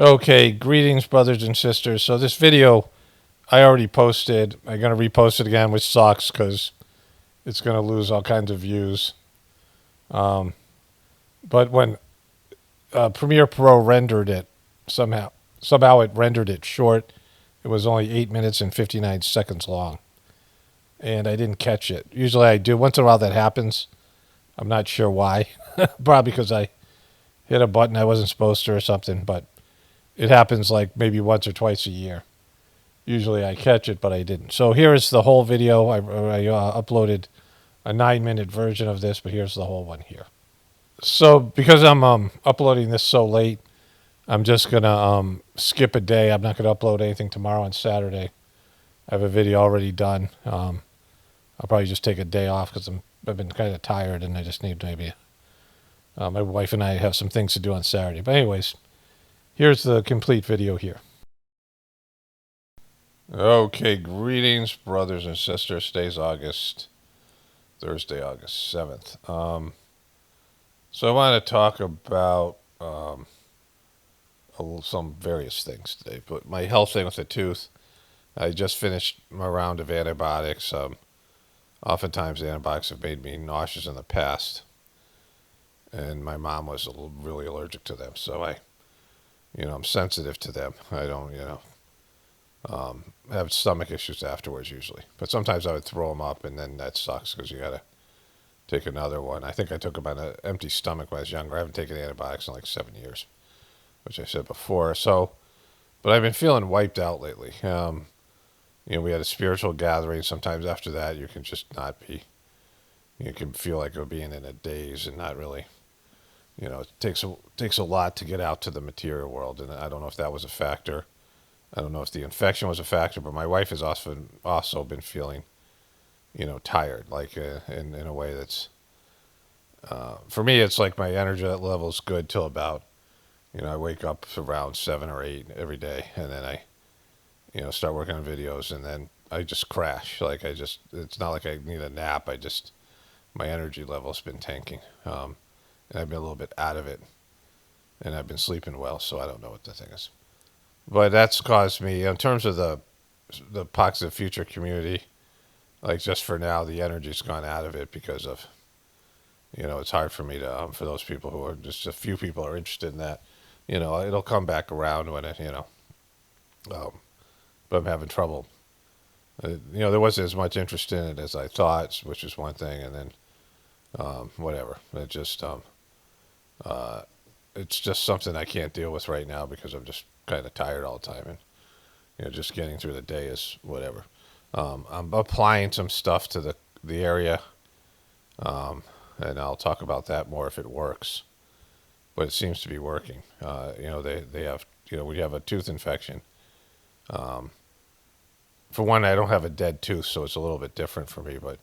Okay, greetings, brothers and sisters. So this video I already posted. I'm going to repost it again, which sucks because it's going to lose all kinds of views. Um, but when Premiere Pro rendered it, somehow it rendered it short. It was only 8 minutes and 59 seconds long, and I didn't catch it. Usually I do. Once in a while that happens. I'm not sure why. Probably because I hit a button I wasn't supposed to or something, but it happens like maybe once or twice a year. Usually I catch it, but I didn't. So here is the whole video. I uploaded a 9-minute version of this, but here's the whole one here. So because I'm uploading this so late, I'm just going to skip a day. I'm not going to upload anything tomorrow on Saturday. I have a video already done. I'll probably just take a day off because I've been kind of tired and I just need maybe... my wife and I have some things to do on Saturday. But anyways, here's the complete video here. Okay, greetings, brothers and sisters. Today's Thursday, August 7th. So I want to talk about some various things today. But my health thing with the tooth, I just finished my round of antibiotics. Oftentimes antibiotics have made me nauseous in the past. And my mom was really allergic to them. So I'm sensitive to them. I don't, have stomach issues afterwards usually. But sometimes I would throw them up, and then that sucks because you got to take another one. I think I took them on an empty stomach when I was younger. I haven't taken antibiotics in like 7 years, which I said before. So, but I've been feeling wiped out lately. We had a spiritual gathering. Sometimes after that, you can just not be. You can feel like you're being in a daze and not really. It takes a lot to get out to the material world, and I don't know if that was a factor. I don't know if the infection was a factor, but my wife has also been feeling, tired, like in a way that's, for me, it's like my energy level is good till about, I wake up around 7 or 8 every day, and then I, start working on videos, and then I just crash. It's not like I need a nap. My energy level's been tanking, and I've been a little bit out of it, and I've been sleeping well, so I don't know what the thing is. But that's caused me, in terms of the Pockets of Future community, like just for now, the energy's gone out of it because of, it's hard for me to, for those people who are just a few people are interested in that, it'll come back around when it, but I'm having trouble. There wasn't as much interest in it as I thought, which is one thing, and then whatever. It's just something I can't deal with right now because I'm just kind of tired all the time, and just getting through the day is whatever. I'm applying some stuff to the area, and I'll talk about that more if it works. But it seems to be working. They have we have a tooth infection. For one, I don't have a dead tooth, so it's a little bit different for me. But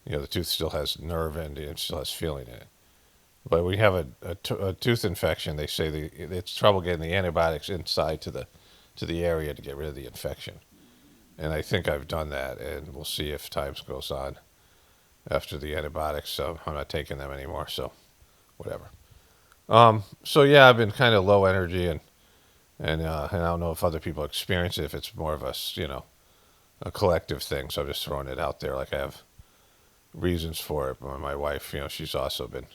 the tooth still has nerve and it still has feeling in it. But when you have a tooth infection, they say it's trouble getting the antibiotics inside to the area to get rid of the infection. And I think I've done that, and we'll see if time goes on after the antibiotics. So I'm not taking them anymore, so whatever. So yeah, I've been kind of low energy, and I don't know if other people experience it, if it's more of a collective thing. So I'm just throwing it out there, like I have reasons for it. But my wife, she's also been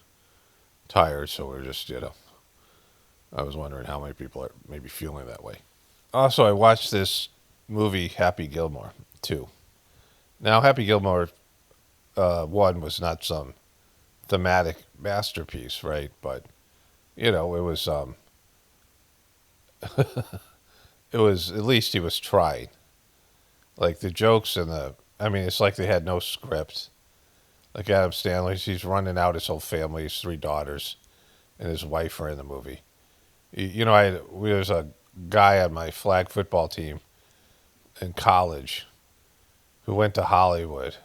tired, so we're just, I was wondering how many people are maybe feeling that way. Also, I watched this movie, Happy Gilmore 2. Now, Happy Gilmore 1 was not some thematic masterpiece, right? But, it was, it was, at least he was trying. Like, the jokes and it's like they had no script. Like Adam Stanley, he's running out his whole family, his 3 daughters, and his wife are in the movie. There's a guy on my flag football team in college who went to Hollywood,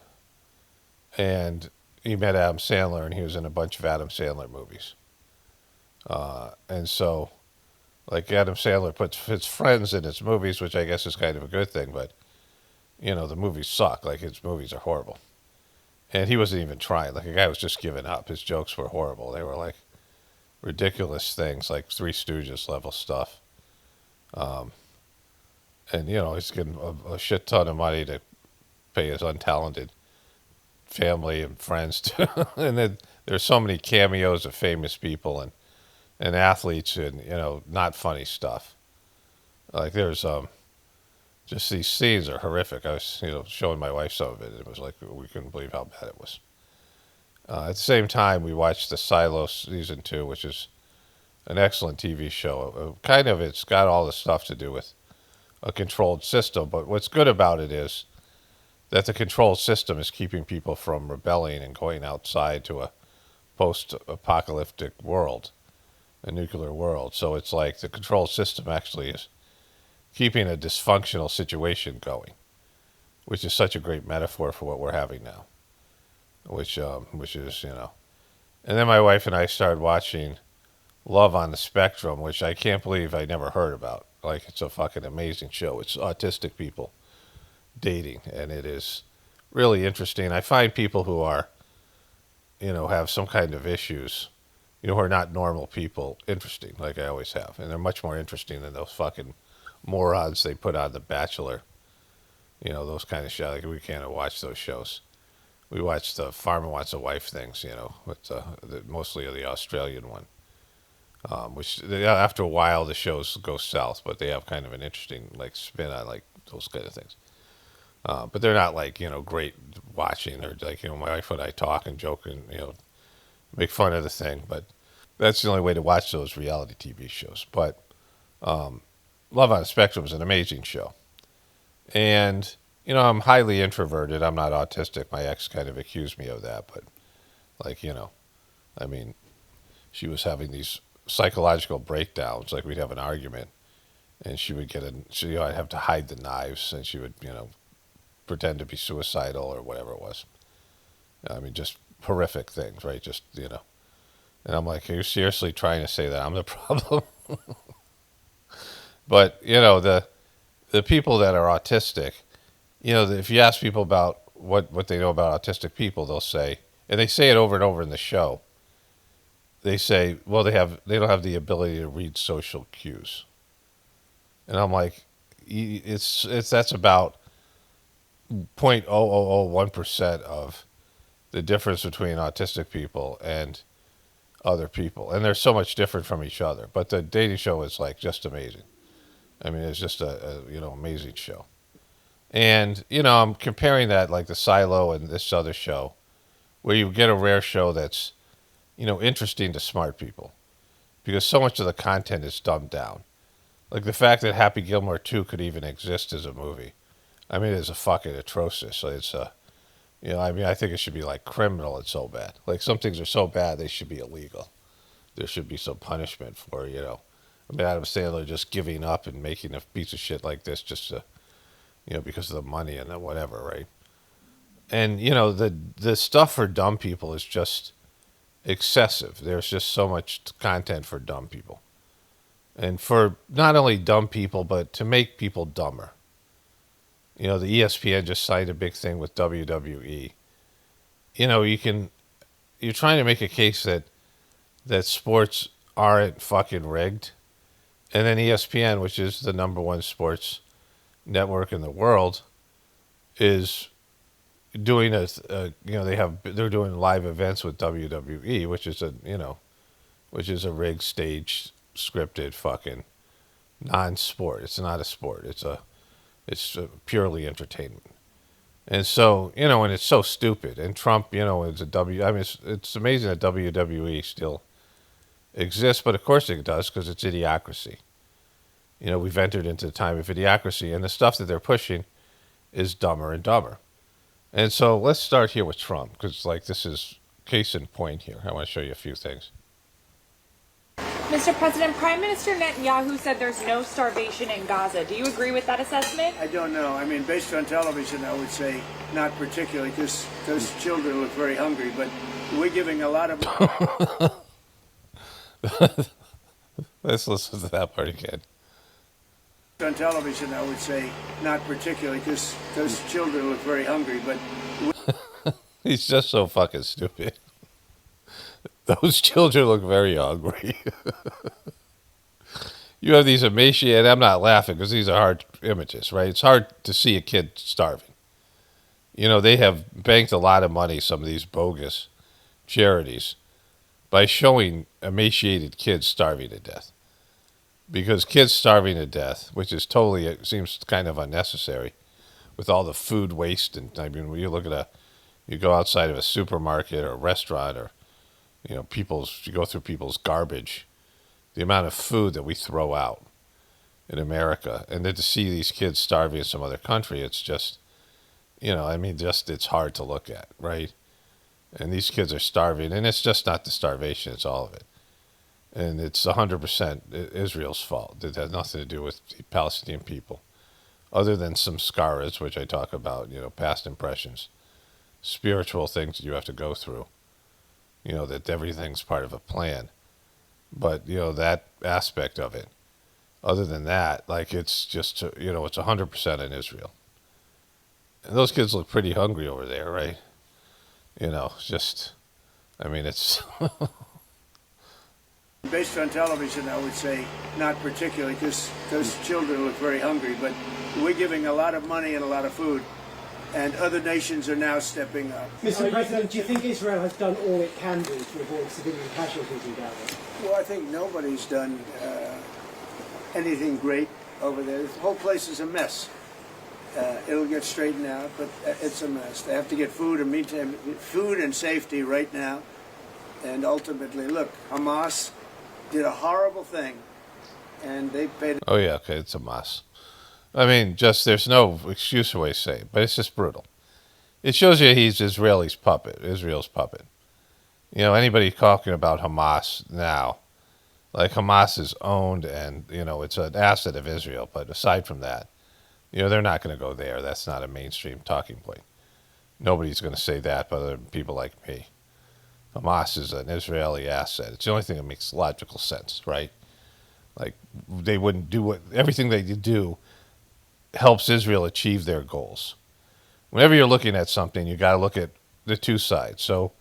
and he met Adam Sandler, and he was in a bunch of Adam Sandler movies. And so, like, Adam Sandler puts his friends in his movies, which I guess is kind of a good thing, but, the movies suck. Like, his movies are horrible. And he wasn't even trying. Like, the guy was just giving up. His jokes were horrible. They were like ridiculous things, like Three Stooges level stuff. And, he's getting a shit ton of money to pay his untalented family and friends to. And then there's so many cameos of famous people and athletes and, not funny stuff. Like there's just these scenes are horrific. I was, showing my wife some of it. And it was like we couldn't believe how bad it was. At the same time, we watched the Silo season 2, which is an excellent TV show. It's got all the stuff to do with a controlled system. But what's good about it is that the controlled system is keeping people from rebelling and going outside to a post-apocalyptic world, a nuclear world. So it's like the controlled system actually is keeping a dysfunctional situation going, which is such a great metaphor for what we're having now, which is, And then my wife and I started watching Love on the Spectrum, which I can't believe I never heard about. Like, it's a fucking amazing show. It's autistic people dating, and it is really interesting. I find people who are, have some kind of issues, who are not normal people, interesting, like I always have. And they're much more interesting than those fucking morons they put on The Bachelor. Those kind of shows. Like, we can't watch those shows. We watch the Farmer Wants a Wife things, with mostly the Australian one. Which after a while the shows go south, but they have kind of an interesting like spin on like those kind of things. But they're not like great watching. They're like my wife and I talk and joke and make fun of the thing. But that's the only way to watch those reality TV shows. But Love on the Spectrum is an amazing show, and I'm highly introverted. I'm not autistic. My ex kind of accused me of that, but like I mean, she was having these psychological breakdowns. Like we'd have an argument, and she would I'd have to hide the knives, and she would pretend to be suicidal or whatever it was. I mean, just horrific things, right? Just And I'm like, are you seriously trying to say that I'm the problem? But the people that are autistic, if you ask people about what they know about autistic people, they'll say, and they say it over and over in the show. They say, well, they don't have the ability to read social cues, and I'm like, that's about 0.0001% of the difference between autistic people and other people, and they're so much different from each other. But the dating show is like just amazing. I mean, it's just a amazing show, and I'm comparing that like the Silo and this other show, where you get a rare show that's interesting to smart people, because so much of the content is dumbed down. Like the fact that Happy Gilmore 2 could even exist as a movie. I mean, it's a fucking atrocious. So it's I think it should be like criminal. It's so bad. Like some things are so bad, they should be illegal. There should be some punishment for, I mean, Adam Sandler just giving up and making a piece of shit like this just to, because of the money and the whatever, right? And, the stuff for dumb people is just excessive. There's just so much content for dumb people. And for not only dumb people, but to make people dumber. The ESPN just signed a big thing with WWE. You're trying to make a case that sports aren't fucking rigged. And then ESPN, which is the number one sports network in the world, is doing they're doing live events with WWE, which is a rigged, staged, scripted fucking non-sport. It's not a sport. It's purely entertainment. And so, and it's so stupid. And Trump, is I mean, it's amazing that WWE still exists, but of course it does, because it's idiocracy. We've entered into the time of idiocracy, and the stuff that they're pushing is dumber and dumber. And so let's start here with Trump, because this is case in point here. I want to show you a few things. Mr. President, Prime Minister Netanyahu said there's no starvation in Gaza. Do you agree with that assessment? I don't know. I mean, based on television, I would say not particularly, because those children look very hungry, but we're giving a lot of... Let's listen to that part again. On television, I would say not particularly, because those children look very hungry, but... He's just so fucking stupid. Those children look very hungry. you have these emaciated. I'm not laughing because these are hard images, right? It's hard to see a kid starving. You know, they have banked a lot of money, some of these bogus charities, by showing emaciated kids starving to death. Because kids starving to death, which is totally, it seems kind of unnecessary with all the food waste. And I mean, when you look at you go outside of a supermarket or a restaurant or, you know, you go through people's garbage, the amount of food that we throw out in America. And then to see these kids starving in some other country, it's just, you know, I mean, just it's hard to look at, right? And these kids are starving, and it's just not the starvation, it's all of it. And it's 100% Israel's fault. It has nothing to do with the Palestinian people, other than some scars, which I talk about, you know, past impressions, spiritual things that you have to go through, you know, that everything's part of a plan. But, you know, that aspect of it, other than that, like it's just, you know, it's 100% in Israel. And those kids look pretty hungry over there, right? You know, just, I mean, it's... Based on television, I would say not particularly, because those children look very hungry, but we're giving a lot of money and a lot of food, and other nations are now stepping up. Mr. President, do you think Israel has done all it can do to avoid civilian casualties in Gaza? Well, I think nobody's done anything great over there. The whole place is a mess. It'll get straightened out, but it's a mess. They have to get food and safety right now. And ultimately, look, Hamas did a horrible thing, and they paid... Oh, yeah, okay, it's a mess. I mean, just there's no excuse for what he's saying, but it's just brutal. It shows you he's Israel's puppet. You know, anybody talking about Hamas now, like Hamas is owned and, you know, it's an asset of Israel, but aside from that, you know, they're not going to go there. That's not a mainstream talking point. Nobody's going to say that but other than people like me. Hamas is an Israeli asset. It's the only thing that makes logical sense, right? Like, they wouldn't do everything they do helps Israel achieve their goals. Whenever you're looking at something, you got to look at the two sides. So,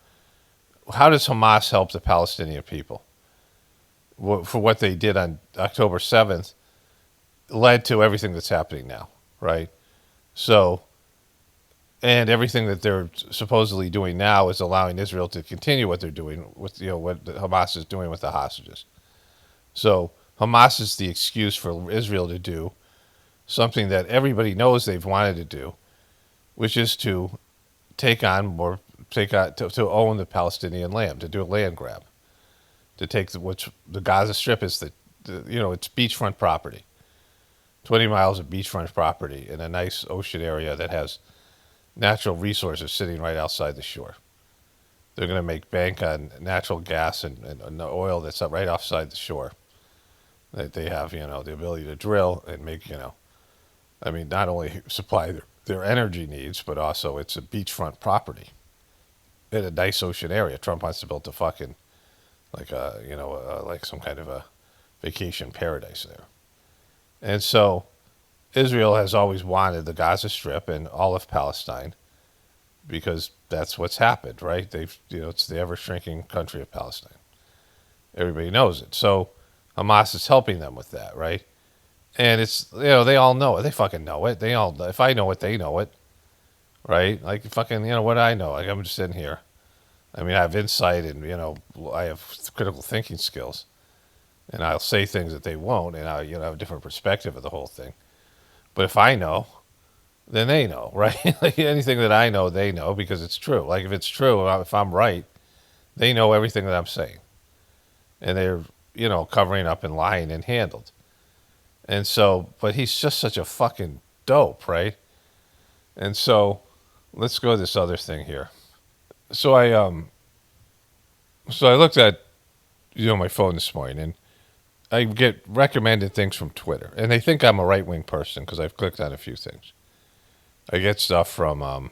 how does Hamas help the Palestinian people? For what they did on October 7th led to everything that's happening now, right? So, and everything that they're supposedly doing now is allowing Israel to continue what they're doing with, you know, what Hamas is doing with the hostages. So Hamas is the excuse for Israel to do something that everybody knows they've wanted to do, which is to to own the Palestinian land, to do a land grab, to take the Gaza Strip is you know, it's beachfront property, 20 miles of beachfront property in a nice ocean area that has natural resources sitting right outside the shore. They're going to make bank on natural gas and the oil that's up right outside the shore. That they have, you know, the ability to drill and make, you know, I mean, not only supply their energy needs, but also it's a beachfront property in a nice ocean area. Trump wants to build a fucking, like a, you know, like some kind of a vacation paradise there. And so Israel has always wanted the Gaza Strip and all of Palestine because that's what's happened, right? You know, it's the ever-shrinking country of Palestine. Everybody knows it. So Hamas is helping them with that, right? And it's, you know, they all know it. They fucking know it. If I know it, they know it, right? Like, fucking, you know, what I know. Like, I'm just sitting here. I mean, I have insight and, you know, I have critical thinking skills. And I'll say things that they won't, and I, you know, have a different perspective of the whole thing. But if I know, then they know, right? Like anything that I know, they know because it's true. Like if it's true, if I'm right, they know everything that I'm saying. And they're, you know, covering up and lying and handled. And so, but he's just such a fucking dope, right? And so, let's go to this other thing here. So I looked at, you know, my phone this morning, and I get recommended things from Twitter, and they think I'm a right-wing person because I've clicked on a few things. I get stuff from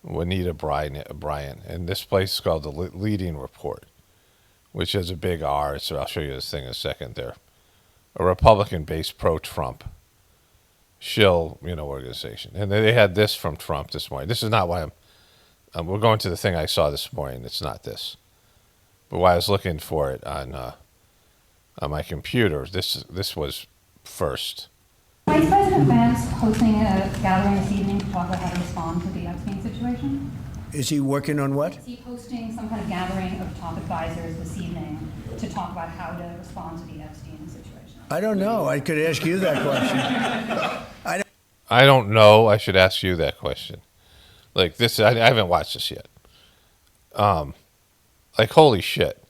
Juanita Bryan, and this place is called the Leading Report, which has a big R, so I'll show you this thing in a second. They're a Republican-based pro-Trump shill, you know, organization. And they had this from Trump this morning. This is not why we're going to the thing I saw this morning. It's not this. But why I was looking for it on on my computer. This was first. Vice President Vance hosting a gathering this evening to talk about how to respond to the Epstein situation? Is he working on what? Is he hosting some kind of gathering of top advisors this evening to talk about how to respond to the Epstein situation? I don't know. I could ask you that question. I don't know. I should ask you that question. Like this, I haven't watched this yet. Like, holy shit.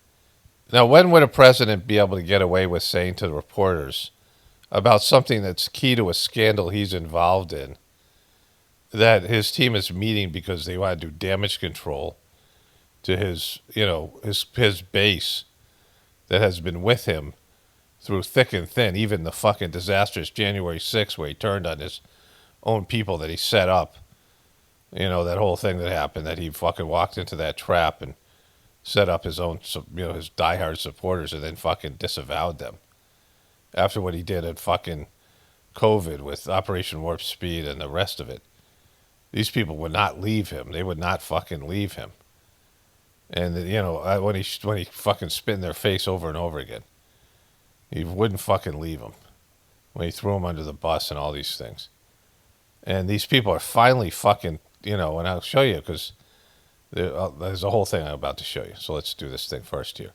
Now, when would a president be able to get away with saying to the reporters about something that's key to a scandal he's involved in, that his team is meeting because they want to do damage control to his base that has been with him through thick and thin, even the fucking disastrous January 6th where he turned on his own people that he set up, that whole thing that happened, that he fucking walked into that trap and set up his own, his diehard supporters and then fucking disavowed them. After what he did at fucking COVID with Operation Warp Speed and the rest of it, these people would not leave him. They would not fucking leave him. And, when he fucking spit in their face over and over again, he wouldn't fucking leave them. When he threw him under the bus and all these things. And these people are finally fucking, and I'll show you because there's a whole thing I'm about to show you. So let's do this thing first here.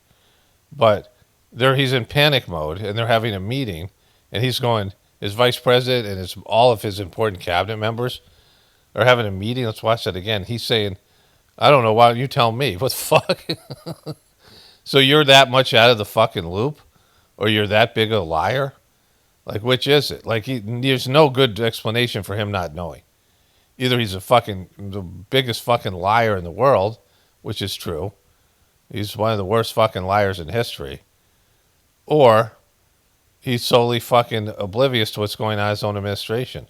But he's in panic mode, and they're having a meeting, and he's going, his vice president and all of his important cabinet members are having a meeting. Let's watch that again. He's saying, I don't know, why don't you tell me? What the fuck? So you're that much out of the fucking loop? Or you're that big a liar? Like, which is it? Like, there's no good explanation for him not knowing. Either he's the biggest fucking liar in the world, which is true. He's one of the worst fucking liars in history. Or he's solely fucking oblivious to what's going on in his own administration.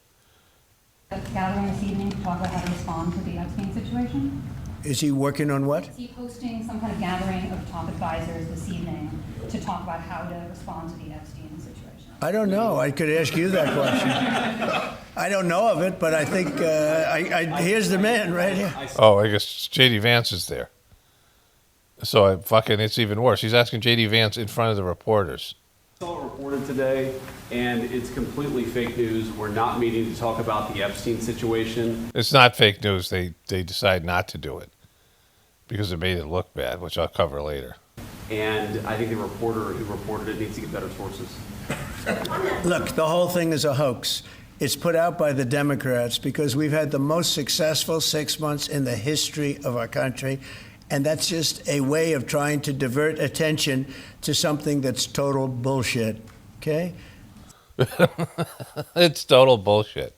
Gathering this evening to talk about how to respond to the Epstein situation? Is he working on what? Is he hosting some kind of gathering of top advisors this evening to talk about how to respond to the Epstein situation? I don't know. I could ask you that question. I don't know of it, but I think here's the man right here. Oh, I guess J.D. Vance is there. So it's even worse. He's asking J.D. Vance in front of the reporters. I saw it reported today, and it's completely fake news. We're not meeting to talk about the Epstein situation. It's not fake news. They decide not to do it because it made it look bad, which I'll cover later. And I think the reporter who reported it needs to get better sources. Look, the whole thing is a hoax. It's put out by the Democrats because we've had the most successful 6 months in the history of our country. And that's just a way of trying to divert attention to something that's total bullshit. Okay? It's total bullshit.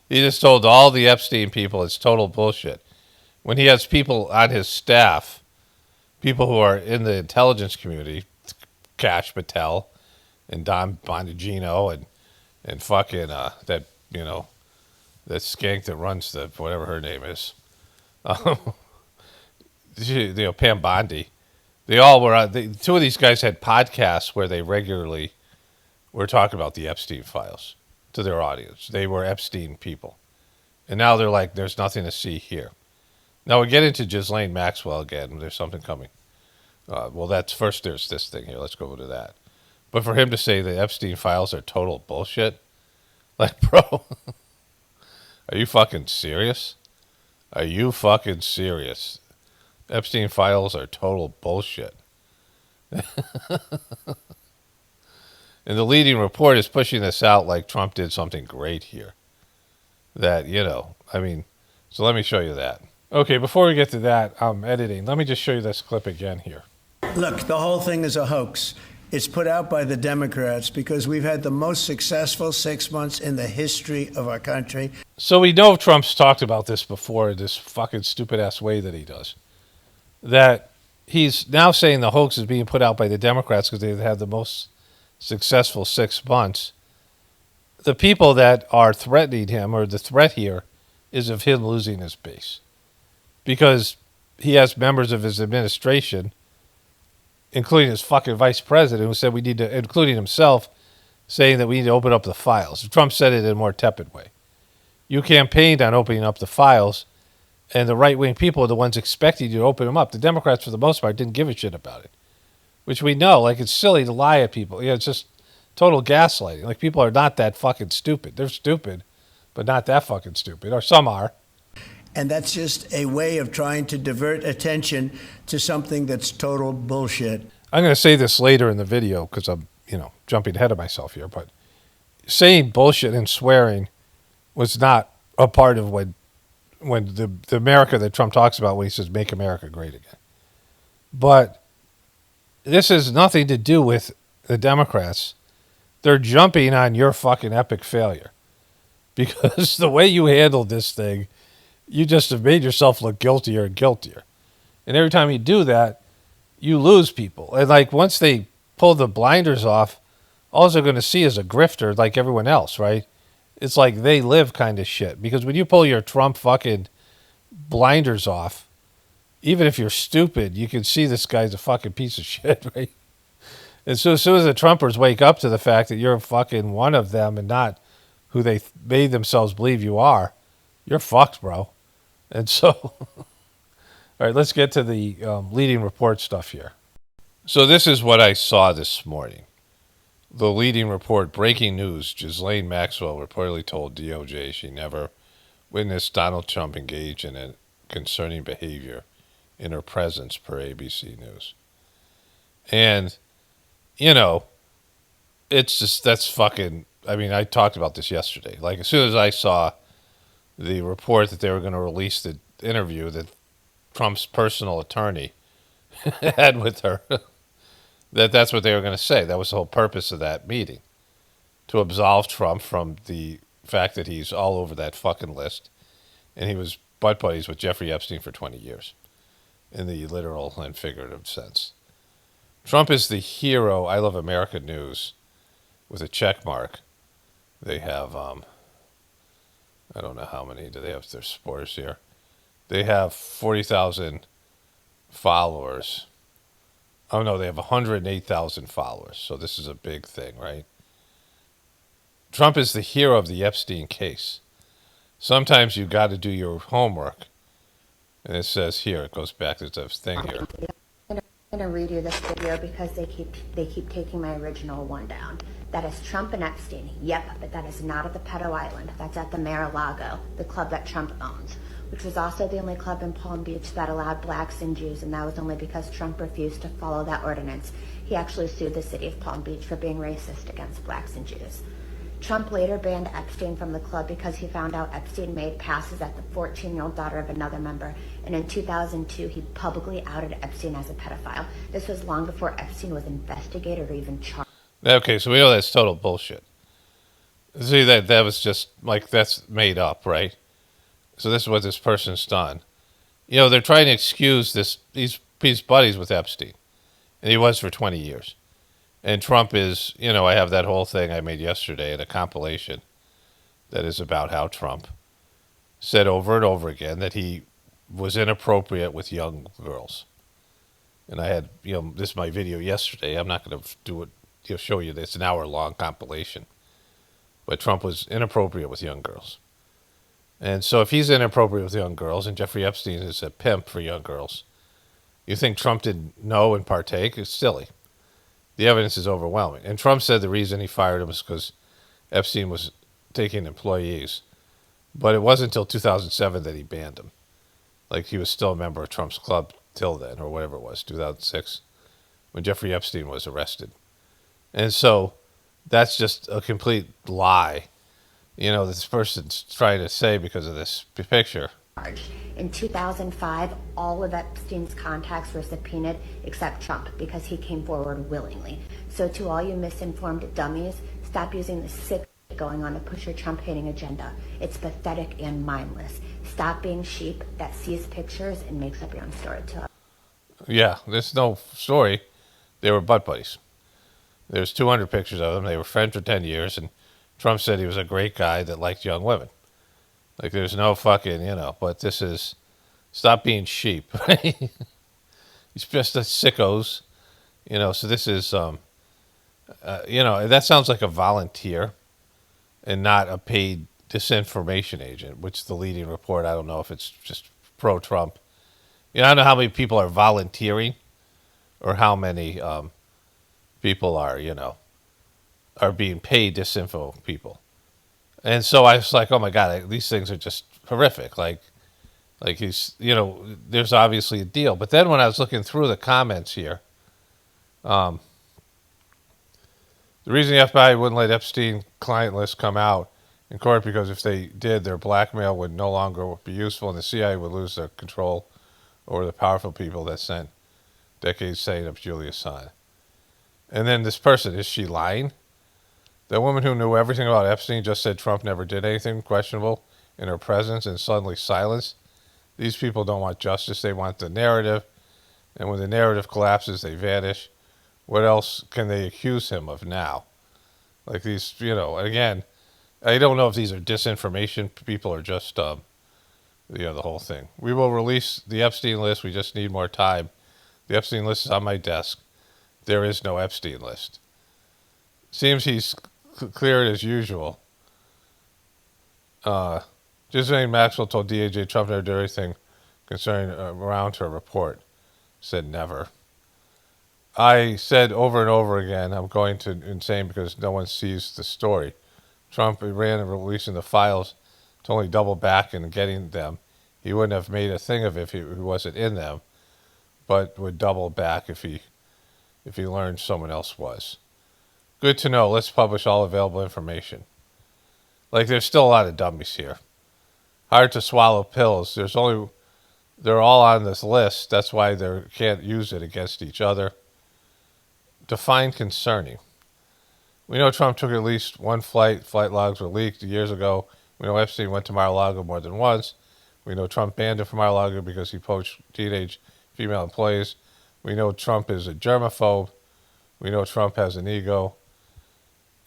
He just told all the Epstein people it's total bullshit. When he has people on his staff, people who are in the intelligence community, Kash Patel and Don Bongino and fucking that skank that runs the whatever her name is. Pam Bondi, they all were. Two of these guys had podcasts where they regularly were talking about the Epstein files to their audience. They were Epstein people, and now they're like, "There's nothing to see here." Now we get into Ghislaine Maxwell again. There's something coming. Well, that's first. There's this thing here. Let's go to that. But for him to say the Epstein files are total bullshit, like, bro, are you fucking serious? Are you fucking serious? Epstein files are total bullshit. And the leading report is pushing this out like Trump did something great here. That, so let me show you that. Okay, before we get to that, editing, let me just show you this clip again here. Look, the whole thing is a hoax. It's put out by the Democrats because we've had the most successful 6 months in the history of our country. So we know Trump's talked about this before, this fucking stupid-ass way that he does. That he's now saying the hoax is being put out by the Democrats because they've had the most successful 6 months. The people that are threatening him, or the threat here, is of him losing his base. Because he has members of his administration, including his fucking vice president, who said we need to, including himself, saying that we need to open up the files. Trump said it in a more tepid way. You campaigned on opening up the files, and the right-wing people are the ones expecting you to open them up. The Democrats, for the most part, didn't give a shit about it. which we know, like, it's silly to lie at people. It's just total gaslighting. Like, people are not that fucking stupid. They're stupid, but not that fucking stupid. Or some are. And that's just a way of trying to divert attention to something that's total bullshit. I'm going to say this later in the video because I'm, jumping ahead of myself here, but saying bullshit and swearing was not a part of when the America that Trump talks about when he says make America great again. But this has nothing to do with the Democrats. They're jumping on your fucking epic failure because the way you handled this thing, you just have made yourself look guiltier and guiltier. And every time you do that, you lose people. And like once they pull the blinders off, all they're going to see is a grifter like everyone else, right? It's like they live kind of shit. Because when you pull your Trump fucking blinders off, even if you're stupid, you can see this guy's a fucking piece of shit, right? And so as soon as the Trumpers wake up to the fact that you're fucking one of them and not who they made themselves believe you are, you're fucked, bro. And so, all right, let's get to the leading report stuff here. So this is what I saw this morning. The leading report, breaking news, Ghislaine Maxwell reportedly told DOJ she never witnessed Donald Trump engage in a concerning behavior in her presence, per ABC News. And, it's just, that's fucking, I talked about this yesterday. Like, as soon as I saw the report that they were going to release the interview that Trump's personal attorney had with her, that's what they were going to say. That was the whole purpose of that meeting, to absolve Trump from the fact that he's all over that fucking list. And he was butt buddies with Jeffrey Epstein for 20 years, in the literal and figurative sense. Trump is the hero. I Love America News, with a check mark. They have, I don't know how many do they have their supporters here. They have 40,000 followers. Oh, no, they have 108,000 followers. So this is a big thing, right? Trump is the hero of the Epstein case. Sometimes you got to do your homework. And it says here, it goes back to this thing here. I'm going to redo this video because they keep taking my original one down. That is Trump and Epstein. Yep, but that is not at the Pedo Island. That's at the Mar-a-Lago, the club that Trump owns, which was also the only club in Palm Beach that allowed blacks and Jews, and that was only because Trump refused to follow that ordinance. He actually sued the city of Palm Beach for being racist against blacks and Jews. Trump later banned Epstein from the club because he found out Epstein made passes at the 14-year-old daughter of another member, and in 2002 he publicly outed Epstein as a pedophile. This was long before Epstein was investigated or even charged. Okay, so we know that's total bullshit. See, that was just, like, that's made up, right? So this is what this person's done. They're trying to excuse these buddies with Epstein, and he was for 20 years. And Trump is, I have that whole thing I made yesterday in a compilation that is about how Trump said over and over again that he was inappropriate with young girls. And I had, this is my video yesterday. I'm not going to do it, show you this, an hour-long compilation. But Trump was inappropriate with young girls. And so if he's inappropriate with young girls and Jeffrey Epstein is a pimp for young girls, you think Trump didn't know and partake? It's silly. The evidence is overwhelming. And Trump said the reason he fired him was because Epstein was taking employees. But it wasn't until 2007 that he banned him. Like, he was still a member of Trump's club till then, or whatever it was, 2006, when Jeffrey Epstein was arrested. And so that's just a complete lie, that this person's trying to say because of this picture. In 2005, all of Epstein's contacts were subpoenaed except Trump because he came forward willingly. So to all you misinformed dummies, stop using the sick going on to push your Trump-hating agenda. It's pathetic and mindless. Stop being sheep that sees pictures and makes up your own story to us. Yeah, there's no story. They were butt buddies. There's 200 pictures of them. They were friends for 10 years, and Trump said he was a great guy that liked young women. Like, there's no fucking, but this is, stop being sheep. He's just a sickos, so this is, that sounds like a volunteer and not a paid disinformation agent, which the leading report, I don't know if it's just pro-Trump. I don't know how many people are volunteering or how many people are, are being paid disinfo people. And so I was like, oh my God, these things are just horrific. Like he's, there's obviously a deal. But then when I was looking through the comments here, the reason the FBI wouldn't let Epstein client list come out in court because if they did, their blackmail would no longer be useful and the CIA would lose their control over the powerful people that sent decades saying of Julia Assange. And then this person, is she lying? The woman who knew everything about Epstein just said Trump never did anything questionable in her presence and suddenly silenced. These people don't want justice. They want the narrative. And when the narrative collapses, they vanish. What else can they accuse him of now? Like these, again, I don't know if these are disinformation people or just, the whole thing. We will release the Epstein list. We just need more time. The Epstein list is on my desk. There is no Epstein list. Seems he's cleared as usual. Ghislaine Maxwell told DAJ Trump never did anything concerning around her report. Said never. I said over and over again, I'm going to insane because no one sees the story. Trump ran and releasing the files to only double back and getting them. He wouldn't have made a thing of it if he wasn't in them, but would double back if he learned someone else was. Good to know. Let's publish all available information. Like, there's still a lot of dummies here. Hard to swallow pills. They're all on this list. That's why they can't use it against each other. Define concerning. We know Trump took at least one flight. Flight logs were leaked years ago. We know Epstein went to Mar-a-Lago more than once. We know Trump banned him from Mar-a-Lago because he poached teenage female employees. We know Trump is a germaphobe. We know Trump has an ego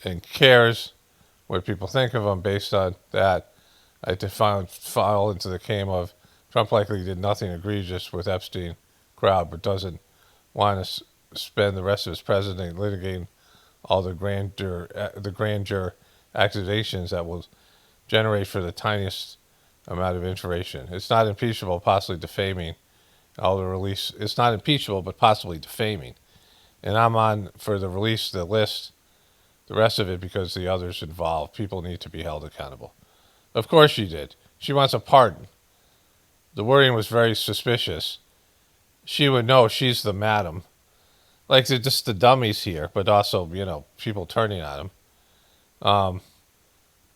and cares what people think of him based on that. I fall into the game of Trump likely did nothing egregious with Epstein crowd, but doesn't want to spend the rest of his presidency litigating all the grandeur accusations that will generate for the tiniest amount of information. It's not impeachable, possibly defaming. It's not impeachable, but possibly defaming. And I'm on for the release, the list, the rest of it, because the others involved. People need to be held accountable. Of course she did. She wants a pardon. The wording was very suspicious. She would know she's the madam. Like, they're just the dummies here, but also, people turning on them.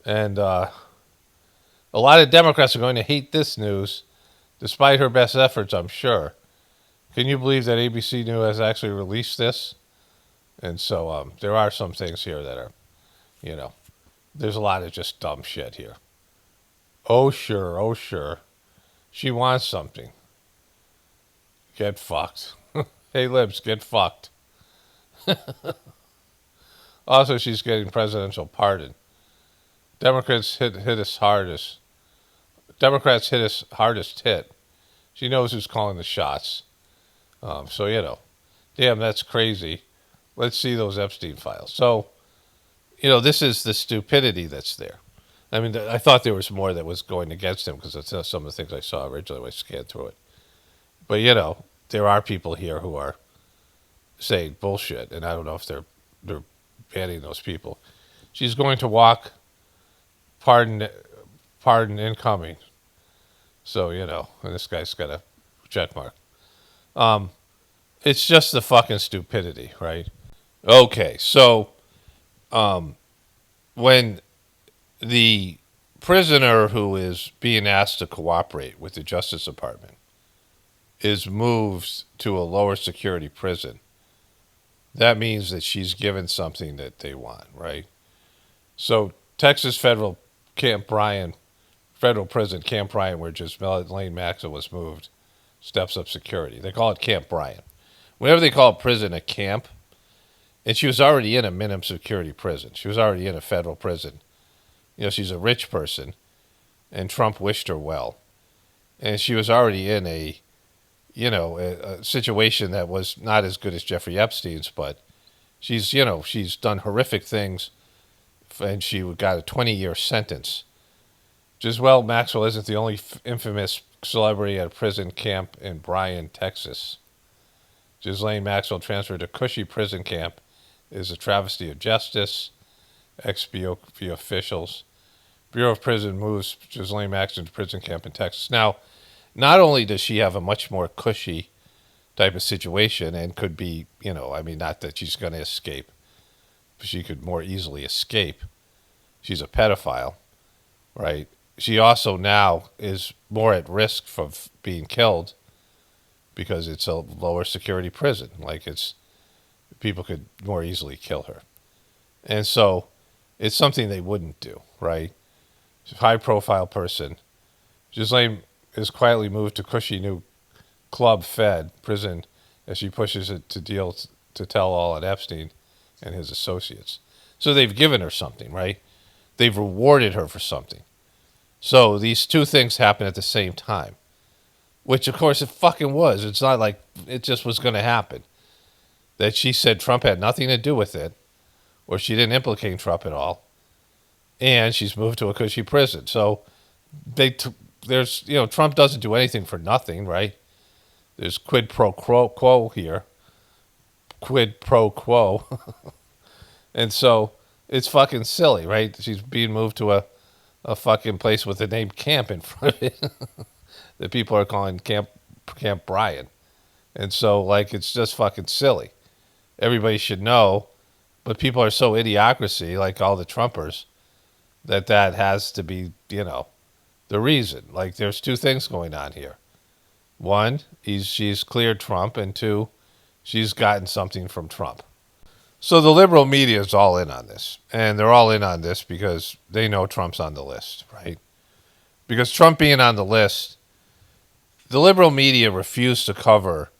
And a lot of Democrats are going to hate this news, despite her best efforts, I'm sure. Can you believe that ABC News has actually released this? And so there are some things here that are, there's a lot of just dumb shit here. Oh, sure. She wants something. Get fucked. Hey, libs, get fucked. Also, she's getting presidential pardon. Democrats hit us hardest. Democrats hit us hardest hit. She knows who's calling the shots. So, damn, that's crazy. Let's see those Epstein files. So, this is the stupidity that's there. I mean, I thought there was more that was going against him because that's some of the things I saw originally when I scanned through it. But, there are people here who are saying bullshit, and I don't know if they're banning those people. She's going to walk, pardon incoming. So, and this guy's got a check mark. It's just the fucking stupidity, right? Okay, so when the prisoner who is being asked to cooperate with the Justice Department is moved to a lower security prison, that means that she's given something that they want, right? So Texas Federal Prison, Camp Bryan, where Ghislaine Maxwell was moved, steps up security. They call it Camp Bryan. Whenever they call a prison a camp, and she was already in a minimum security prison. She was already in a federal prison. She's a rich person, and Trump wished her well. And she was already in a situation that was not as good as Jeffrey Epstein's, but she's done horrific things, and she got a 20-year sentence. Ghislaine Maxwell isn't the only infamous celebrity at a prison camp in Bryan, Texas. Ghislaine Maxwell transferred to Cushy prison camp is a travesty of justice. Ex-BOP officials. Bureau of Prison moves Ghislaine Maxson to prison camp in Texas. Now, not only does she have a much more cushy type of situation and could be, not that she's going to escape, but she could more easily escape. She's a pedophile, right? She also now is more at risk of being killed because it's a lower security prison. Like people could more easily kill her. And so it's something they wouldn't do, right? She's a high-profile person. Ghislaine is quietly moved to cushy new Club Fed prison as she pushes it to tell all on Epstein and his associates. So they've given her something, right? They've rewarded her for something. So these two things happen at the same time, which of course it fucking was. It's not like it just was going to happen. That she said Trump had nothing to do with it, or she didn't implicate Trump at all, and she's moved to a cushy prison. So Trump doesn't do anything for nothing, right? There's quid pro quo here. Quid pro quo. And so it's fucking silly, right? She's being moved to a fucking place with the name Camp in front of it that people are calling Camp Bryan. And so, it's just fucking silly. Everybody should know, but people are so idiocracy, like all the Trumpers, that has to be, the reason. Like, there's two things going on here. One, she's cleared Trump, and two, she's gotten something from Trump. So the liberal media is all in on this, and they're all in on this because they know Trump's on the list, right? Because Trump being on the list, the liberal media refused to cover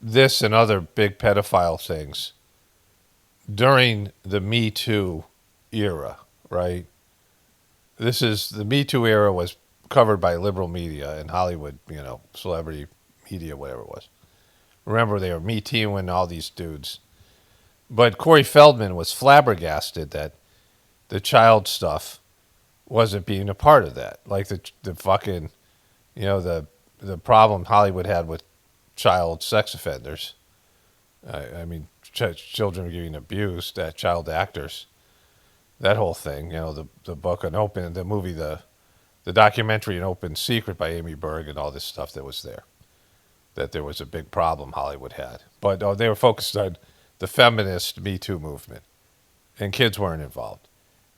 this and other big pedophile things during the Me Too era, right? The Me Too era was covered by liberal media and Hollywood, celebrity media, whatever it was. Remember, they were Me Tooing all these dudes. But Corey Feldman was flabbergasted that the child stuff wasn't being a part of that. Like the fucking, the problem Hollywood had with child sex offenders. Children getting abused, child actors. That whole thing, the book on Open, the movie, the documentary An Open Secret by Amy Berg and all this stuff that was there. That there was a big problem Hollywood had. But they were focused on the feminist Me Too movement, and kids weren't involved.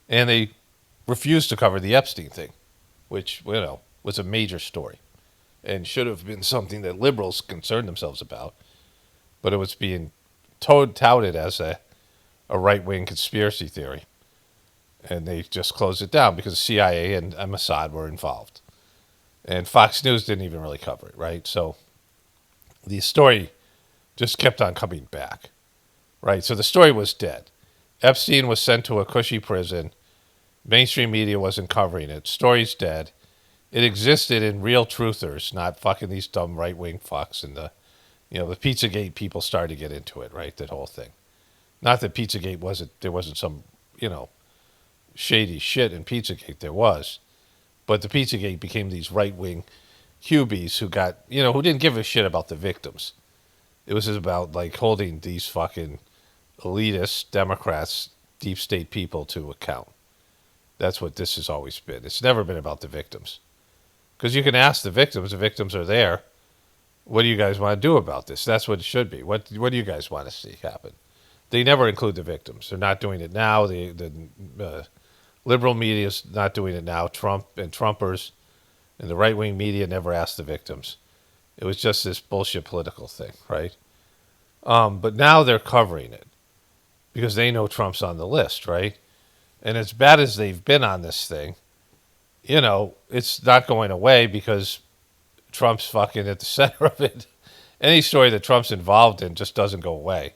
And they refused to cover the Epstein thing, which, was a major story and should have been something that liberals concerned themselves about, but it was being touted as a right-wing conspiracy theory. And they just closed it down because the CIA and Mossad were involved. And Fox News didn't even really cover it, right? So the story just kept on coming back. Right, so the story was dead. Epstein was sent to a cushy prison. Mainstream media wasn't covering it. Story's dead. It existed in real truthers, not fucking these dumb right-wing fucks. And the Pizzagate people started to get into it, right, that whole thing. Not that Pizzagate there wasn't some, shady shit in Pizzagate. There was. But the Pizzagate became these right-wing Cubies who got, who didn't give a shit about the victims. It was just about, holding these fucking elitist Democrats, deep state people to account. That's what this has always been. It's never been about the victims. Because you can ask the victims are there. What do you guys want to do about this? That's what it should be. What do you guys want to see happen? They never include the victims. They're not doing it now. The liberal media is not doing it now. Trump and Trumpers and the right-wing media never asked the victims. It was just this bullshit political thing, right? But now they're covering it because they know Trump's on the list, right? And as bad as they've been on this thing, it's not going away because Trump's fucking at the center of it. Any story that Trump's involved in just doesn't go away.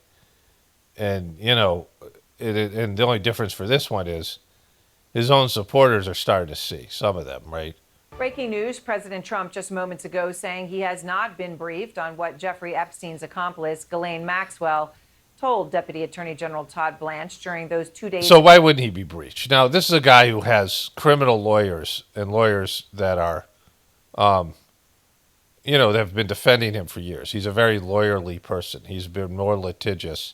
And, and the only difference for this one is his own supporters are starting to see, some of them, right? Breaking news, President Trump just moments ago saying he has not been briefed on what Jeffrey Epstein's accomplice, Ghislaine Maxwell, told Deputy Attorney General Todd Blanche during those 2 days. So why wouldn't he be breached? Now, this is a guy who has criminal lawyers and lawyers that are, that have been defending him for years. He's a very lawyerly person. He's been more litigious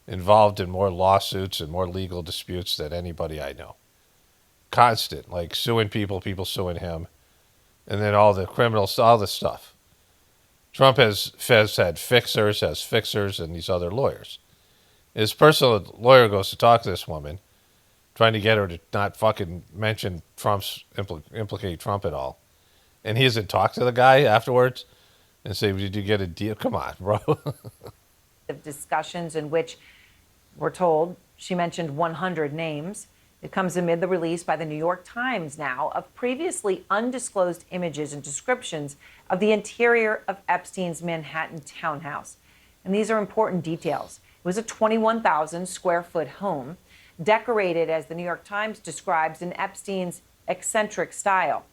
involved in more lawsuits and more legal disputes than anybody I know. Constant, like suing people, people suing him, and then all the criminals, all the stuff. Trump has had fixers, and these other lawyers. His personal lawyer goes to talk to this woman, trying to get her to not fucking mention implicate Trump at all. And he hasn't talked to the guy afterwards and say, did you get a deal? Come on, bro. Of discussions in which we're told she mentioned 100 names. It comes amid the release by the New York Times now of previously undisclosed images and descriptions of the interior of Epstein's Manhattan townhouse. And these are important details. It was a 21,000 square foot home, decorated, as the New York Times describes, in Epstein's eccentric style.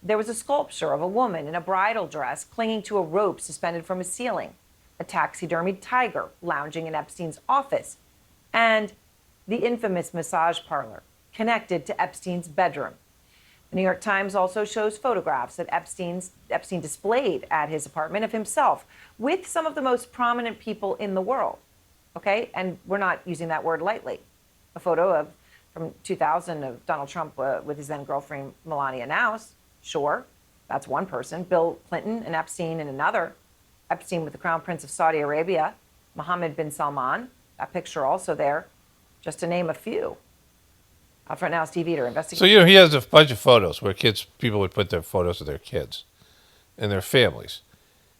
There was a sculpture of a woman in a bridal dress clinging to a rope suspended from a ceiling, a taxidermied tiger lounging in Epstein's office, and the infamous massage parlor connected to Epstein's bedroom. The New York Times also shows photographs that Epstein displayed at his apartment of himself with some of the most prominent people in the world. Okay, and we're not using that word lightly. A photo from 2000 of Donald Trump with his then girlfriend Melania Knauss. Sure, that's one person. Bill Clinton and Epstein in another. Epstein with the Crown Prince of Saudi Arabia, Mohammed bin Salman. That picture also there, just to name a few. Out front now is TV to investigate. So, he has a bunch of photos where people would put their photos of their kids and their families.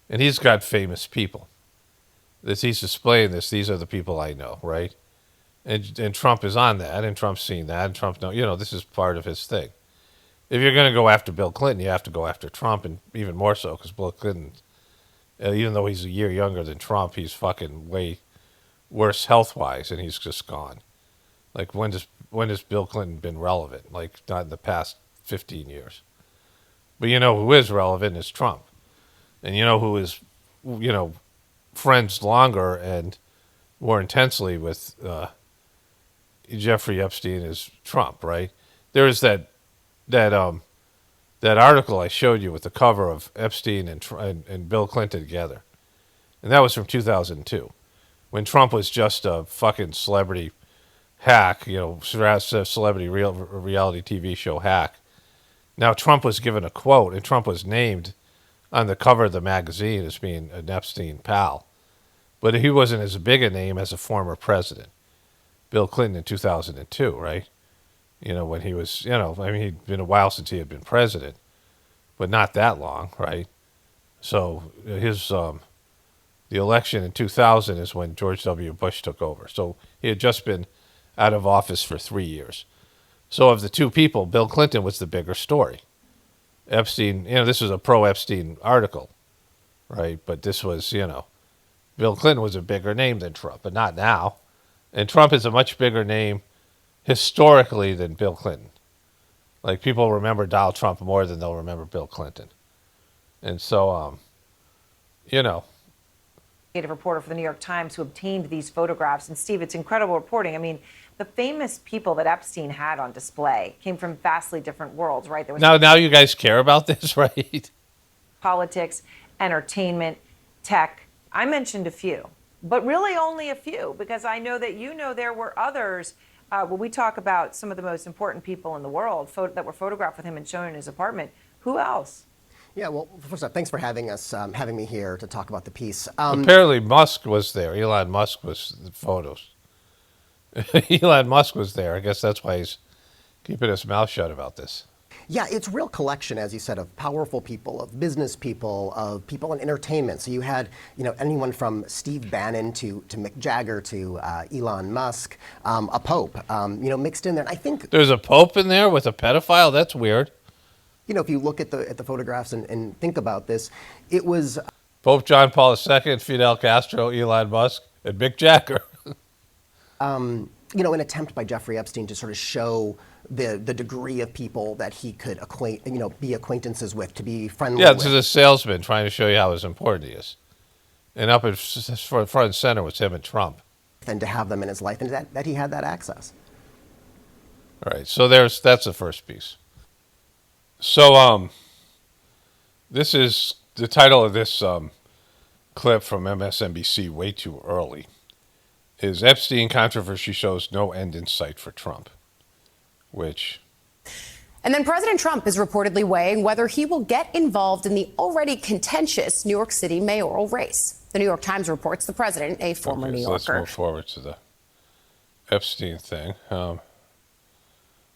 And he's got famous people. He's displaying this. These are the people I know, right? And Trump is on that, and Trump's seen that, and Trump this is part of his thing. If you're going to go after Bill Clinton, you have to go after Trump, and even more so because Bill Clinton, even though he's a year younger than Trump, he's fucking way worse health-wise, and he's just gone. Like, when has Bill Clinton been relevant? Like, not in the past 15 years. But who is relevant is Trump. And who is, friends longer and more intensely with Jeffrey Epstein is Trump, right? There is that article I showed you with the cover of Epstein and Bill Clinton together. And that was from 2002, when Trump was just a fucking celebrity hack, celebrity reality TV show hack. Now Trump was given a quote, and Trump was named on the cover of the magazine as being an Epstein pal. But he wasn't as big a name as a former president. Bill Clinton in 2002, right? When he was, he'd been a while since he had been president, but not that long, right? So his, the election in 2000 is when George W. Bush took over. So he had just been out of office for 3 years. So of the two people, Bill Clinton was the bigger story. Epstein, this was a pro-Epstein article, right? But this was, Bill Clinton was a bigger name than Trump, but not now. And Trump is a much bigger name historically than Bill Clinton. Like, people remember Donald Trump more than they'll remember Bill Clinton. And so, reporter for the New York Times who obtained these photographs. And Steve, it's incredible reporting. I mean, the famous people that Epstein had on display came from vastly different worlds, right? There was now you guys care about this, right? Politics, entertainment, tech. I mentioned a few, but really only a few, because I know that there were others. When we talk about some of the most important people in the world that were photographed with him and shown in his apartment, who else? Yeah, well, first off, thanks for having me here to talk about the piece. Apparently Musk was there. Elon Musk was the photos. Elon Musk was there. I guess that's why he's keeping his mouth shut about this. Yeah, it's a real collection, as you said, of powerful people, of business people, of people in entertainment. So you had, anyone from Steve Bannon to Mick Jagger to Elon Musk, a pope, mixed in there. And I think there's a pope in there with a pedophile. That's weird. If you look at the photographs and think about this, it was Pope John Paul II, Fidel Castro, Elon Musk, and Mick Jagger. An attempt by Jeffrey Epstein to sort of show the degree of people that he could be acquaintances with, to be friendly with. Yeah, this is a salesman trying to show you how important he is. And up in front and center was him and Trump. And to have them in his life, and that he had that access. All right, so that's the first piece. So this is the title of this clip from MSNBC, Way Too Early. is Epstein controversy shows no end in sight for Trump, which... And then President Trump is reportedly weighing whether he will get involved in the already contentious New York City mayoral race. The New York Times reports the president, a former New Yorker. Let's move forward to the Epstein thing. I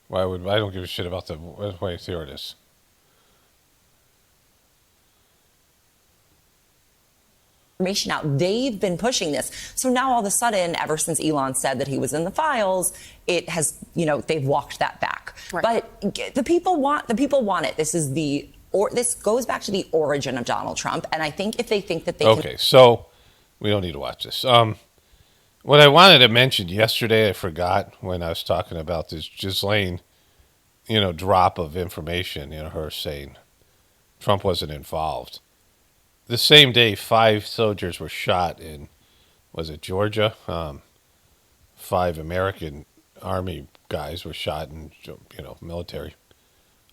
don't give a shit about the... Wait, here it is. Information out. They've been pushing this. So now all of a sudden, ever since Elon said that he was in the files, it has, they've walked that back. Right. But the people want it. This goes back to the origin of Donald Trump. And I think if they think that they Okay, so we don't need to watch this. What I wanted to mention yesterday, I forgot when I was talking about this Ghislaine, drop of information, her saying Trump wasn't involved. The same day, 5 soldiers were shot in, was it Georgia? 5 American Army guys were shot in, military,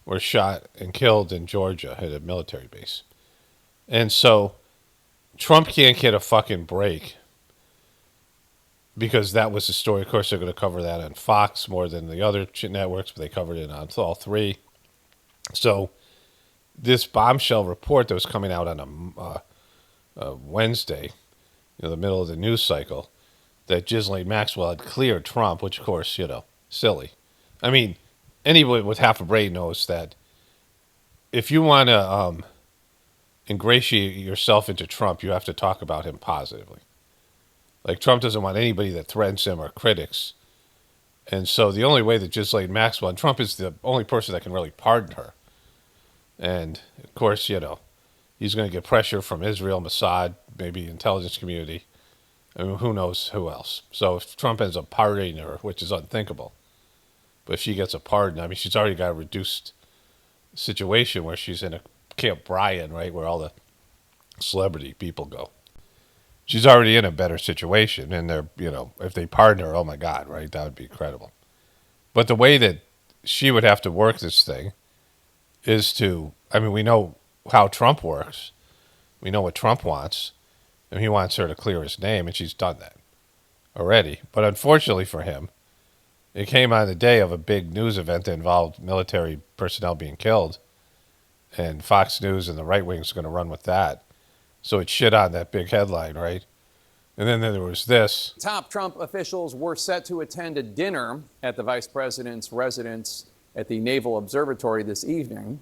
were shot and killed in Georgia at a military base. And so Trump can't get a fucking break because that was the story. Of course, they're going to cover that on Fox more than the other networks, but they covered it on all 3. So this bombshell report that was coming out on a Wednesday, the middle of the news cycle, that Ghislaine Maxwell had cleared Trump, which, of course, silly. I mean, anybody with half a brain knows that if you want to ingratiate yourself into Trump, you have to talk about him positively. Like, Trump doesn't want anybody that threatens him or critics. And so the only way that Ghislaine Maxwell, and Trump is the only person that can really pardon her. And, of course, he's going to get pressure from Israel, Mossad, maybe intelligence community. I mean, who knows who else. So if Trump ends up pardoning her, which is unthinkable, but if she gets a pardon, I mean, she's already got a reduced situation where she's in a Camp Bryan, right, where all the celebrity people go. She's already in a better situation, and they're, if they pardon her, oh my God, right, that would be incredible. But the way that she would have to work this thing is to, we know how Trump works. We know what Trump wants. And he wants her to clear his name, and she's done that already. But unfortunately for him, it came on the day of a big news event that involved military personnel being killed. And Fox News and the right wing is going to run with that. So it shit on that big headline, right? And then there was this. Top Trump officials were set to attend a dinner at the vice president's residence at the Naval Observatory this evening.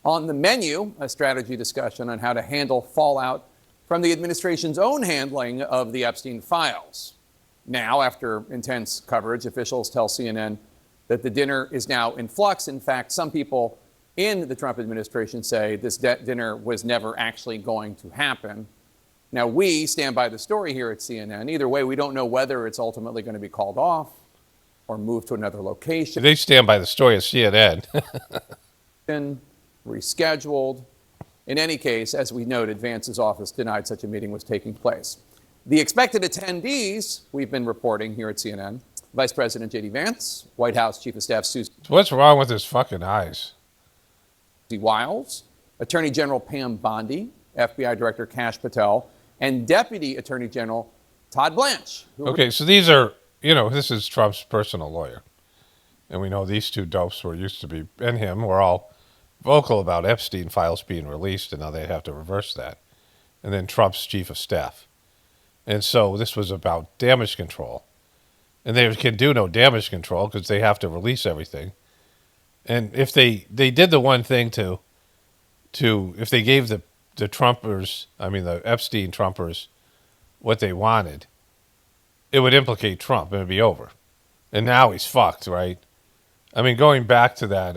On the menu, a strategy discussion on how to handle fallout from the administration's own handling of the Epstein files. Now, after intense coverage, officials tell CNN that the dinner is now in flux. In fact, some people in the Trump administration say this dinner was never actually going to happen. Now, we stand by the story here at CNN. Either way, we don't know whether it's ultimately going to be called off or moved to another location. They stand by the story at CNN. Rescheduled. In any case, as we noted, Vance's office denied such a meeting was taking place. The expected attendees, we've been reporting here at CNN, Vice President J.D. Vance, White House Chief of Staff Susan What's wrong with his fucking eyes? Wiles, Attorney General Pam Bondi, FBI Director Kash Patel, and Deputy Attorney General Todd Blanche. Okay, so these are, this is Trump's personal lawyer. And we know these 2 dopes used to be, and him, were all vocal about Epstein files being released, and now they have to reverse that. And then Trump's chief of staff. And so this was about damage control. And they can do no damage control because they have to release everything. And if they did the one thing to if they gave the Trumpers, the Epstein Trumpers, what they wanted, it would implicate Trump and it'd be over. And now he's fucked, right? Going back to that,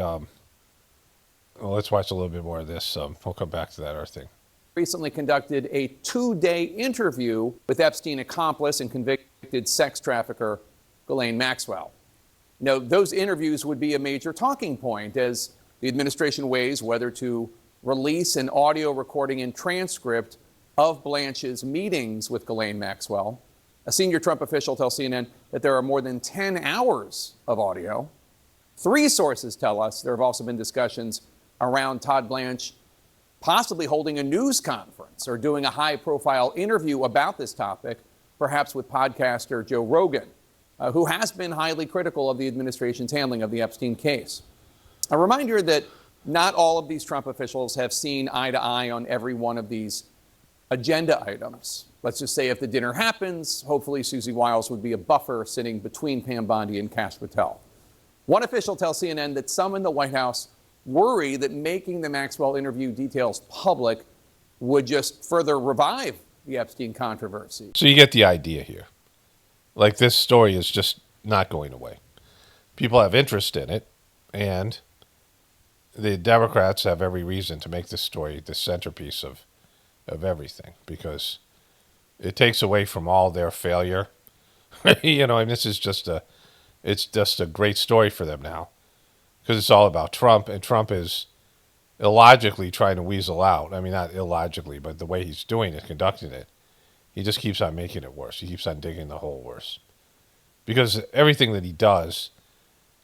let's watch a little bit more of this. We'll come back to that other thing. Recently conducted a 2-day interview with Epstein accomplice and convicted sex trafficker Ghislaine Maxwell. Those interviews would be a major talking point as the administration weighs whether to release an audio recording and transcript of Blanche's meetings with Ghislaine Maxwell. A senior Trump official tells CNN that there are more than 10 hours of audio. 3 sources tell us there have also been discussions around Todd Blanche possibly holding a news conference or doing a high-profile interview about this topic perhaps with podcaster Joe Rogan, who has been highly critical of the administration's handling of the Epstein case. A reminder that not all of these Trump officials have seen eye to eye on every one of these agenda items. Let's just say if the dinner happens, hopefully Susie Wiles would be a buffer sitting between Pam Bondi and Kash Patel. One official tells CNN that some in the White House worry that making the Maxwell interview details public would just further revive the Epstein controversy. So you get the idea here. Like, this story is just not going away. People have interest in it, and the Democrats have every reason to make this story the centerpiece of everything, because it takes away from all their failure. And this is it's just a great story for them now, because it's all about Trump, and Trump is illogically trying to weasel out. I mean, not illogically, but the way he's doing it, conducting it, he just keeps on making it worse. He keeps on digging the hole worse. Because everything that he does,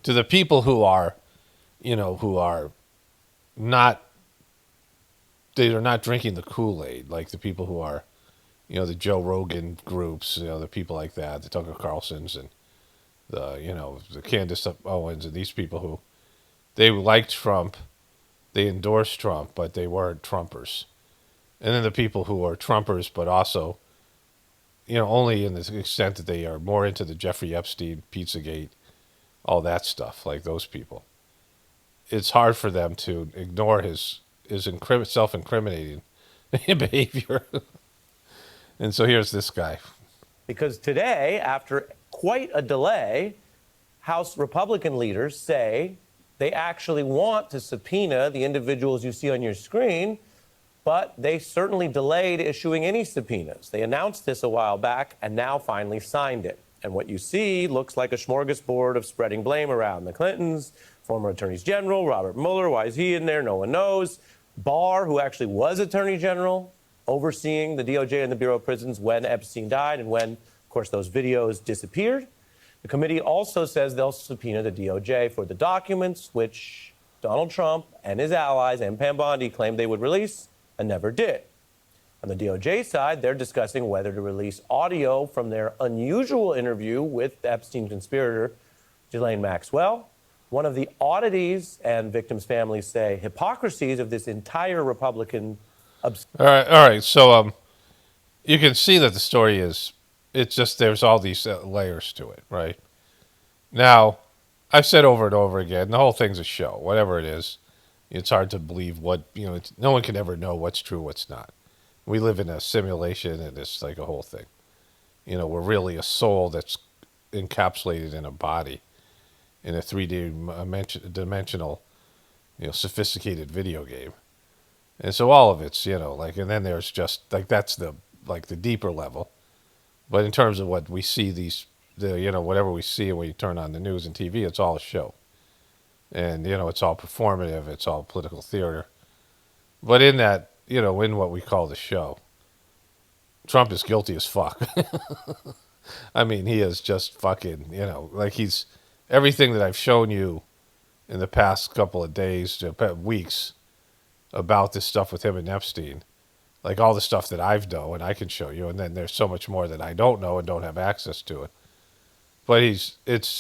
to the people who are not, they're not drinking the Kool-Aid, like the people who are, the Joe Rogan groups, the people like that, the Tucker Carlsons and the Candace Owens and these people who, they liked Trump, they endorsed Trump, but they weren't Trumpers. And then the people who are Trumpers, but also, only in the extent that they are more into the Jeffrey Epstein, Pizzagate, all that stuff, like those people. It's hard for them to ignore his self-incriminating behavior. And so here's this guy. Because today, after quite a delay, House Republican leaders say they actually want to subpoena the individuals you see on your screen, but they certainly delayed issuing any subpoenas. They announced this a while back and now finally signed it. And what you see looks like a smorgasbord of spreading blame around. The Clintons, former attorneys general, Robert Mueller, why is he in there? No one knows. Barr, who actually was attorney general, overseeing the DOJ and the Bureau of Prisons when Epstein died and when, of course, those videos disappeared. The committee also says they'll subpoena the DOJ for the documents which Donald Trump and his allies and Pam Bondi claimed they would release and never did. On the DOJ side, they're discussing whether to release audio from their unusual interview with the Epstein conspirator, Ghislaine Maxwell. One of the oddities, and victims' families say, hypocrisies of this entire Republican... All right. So you can see that the story is, it's just, there's all these layers to it, right? Now, I've said over and over again, the whole thing's a show. Whatever it is, it's hard to believe no one can ever know what's true, what's not. We live in a simulation, and it's like a whole thing. We're really a soul that's encapsulated in a body in a 3D-dimensional, sophisticated video game. And so all of it's, and then there's just, that's the deeper level. But in terms of what we see, whatever we see when you turn on the news and TV, it's all a show. And, it's all performative, it's all political theater. But in that, in what we call the show, Trump is guilty as fuck. I mean, he is just fucking, he's, everything that I've shown you in the past couple of days, weeks, about this stuff with him and Epstein, like all the stuff that I've known and I can show you, and then there's so much more that I don't know and don't have access to it. But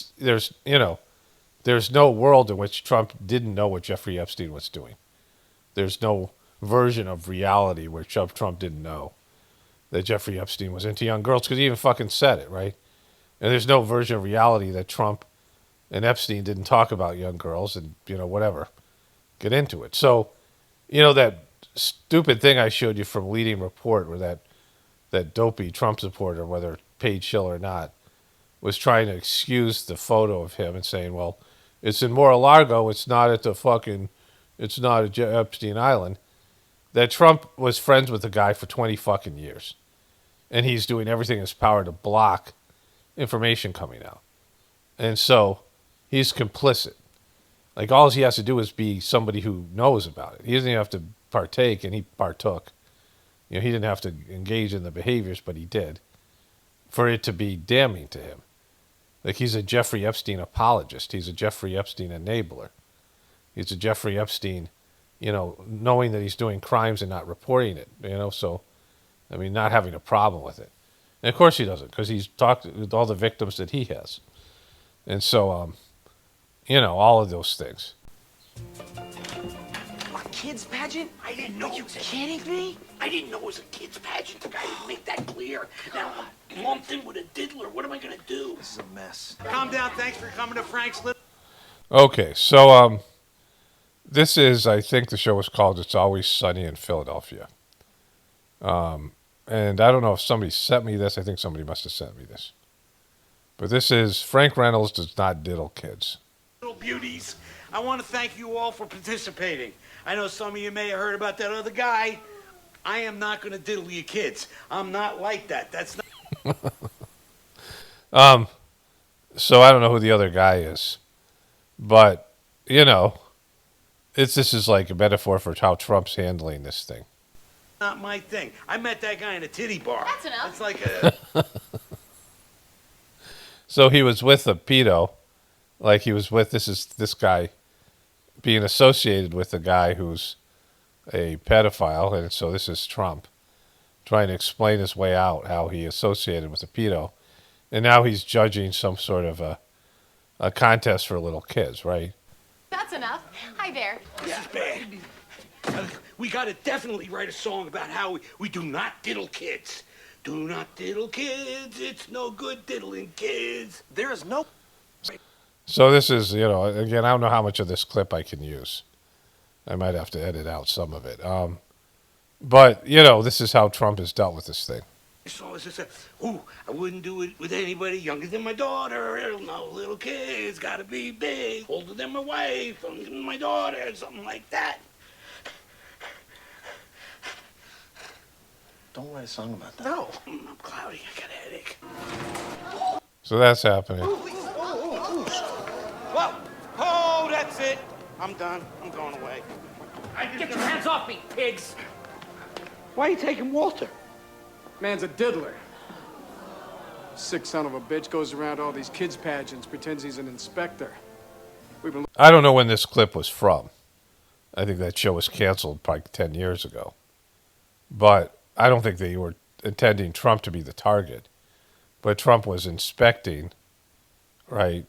there's no world in which Trump didn't know what Jeffrey Epstein was doing. There's no version of reality where Trump didn't know that Jeffrey Epstein was into young girls, because he even fucking said it, right? And there's no version of reality that Trump and Epstein didn't talk about young girls and, whatever, get into it. So, that stupid thing I showed you from Leading Report, where that dopey Trump supporter, whether paid shill or not, was trying to excuse the photo of him and saying, well, it's in Mar-a-Lago, it's not at Epstein Island. That Trump was friends with the guy for 20 fucking years. And he's doing everything in his power to block information coming out. And so he's complicit. Like, all he has to do is be somebody who knows about it. He doesn't even have to partake, and he partook. He didn't have to engage in the behaviors, but he did, for it to be damning to him. Like, he's a Jeffrey Epstein apologist. He's a Jeffrey Epstein enabler. He's a Jeffrey Epstein, knowing that he's doing crimes and not reporting it, so, not having a problem with it. And of course he doesn't, because he's talked with all the victims that he has. And so, all of those things. A kids pageant? I didn't know. Are you kidding me? I didn't know it was a kids pageant. The guy didn't make that clear. Now I'm lumped in with a diddler. What am I gonna do? This is a mess. Calm down. Thanks for coming to Frank's Little. Okay, so this is, I think the show was called It's Always Sunny in Philadelphia. And I don't know if somebody sent me this. I think somebody must have sent me this. But this is Frank Reynolds Does Not Diddle Kids. Little beauties, I want to thank you all for participating. I know some of you may have heard about that other guy. I am not going to diddle your kids. I'm not like that. That's not. So I don't know who the other guy is. But, this is like a metaphor for how Trump's handling this thing. Not my thing. I met that guy in a titty bar. That's enough. It's like a. So he was with a pedo. Like he was with this guy being associated with a guy who's a pedophile. And so this is Trump trying to explain his way out, how he associated with a pedo. And now he's judging some sort of a contest for little kids, right? That's enough. Hi there. This is bad. We got to definitely write a song about how we do not diddle kids. Do not diddle kids. It's no good diddling kids. There is no. So this is, again, I don't know how much of this clip I can use. I might have to edit out some of it. But, this is how Trump has dealt with this thing. So it's just I wouldn't do it with anybody younger than my daughter. No, little kids got to be big, older than my wife, younger than my daughter, something like that. Don't write a song about that. No, I'm cloudy. I got a headache. So that's happening. Whoa! Oh, that's it. I'm done. I'm going away. Get your hands off me, pigs! Why are you taking Walter? Man's a diddler. Sick son of a bitch goes around all these kids pageants, pretends he's an inspector. I don't know when this clip was from. I think that show was canceled probably 10 years ago. But I don't think they were intending Trump to be the target. But Trump was inspecting, right,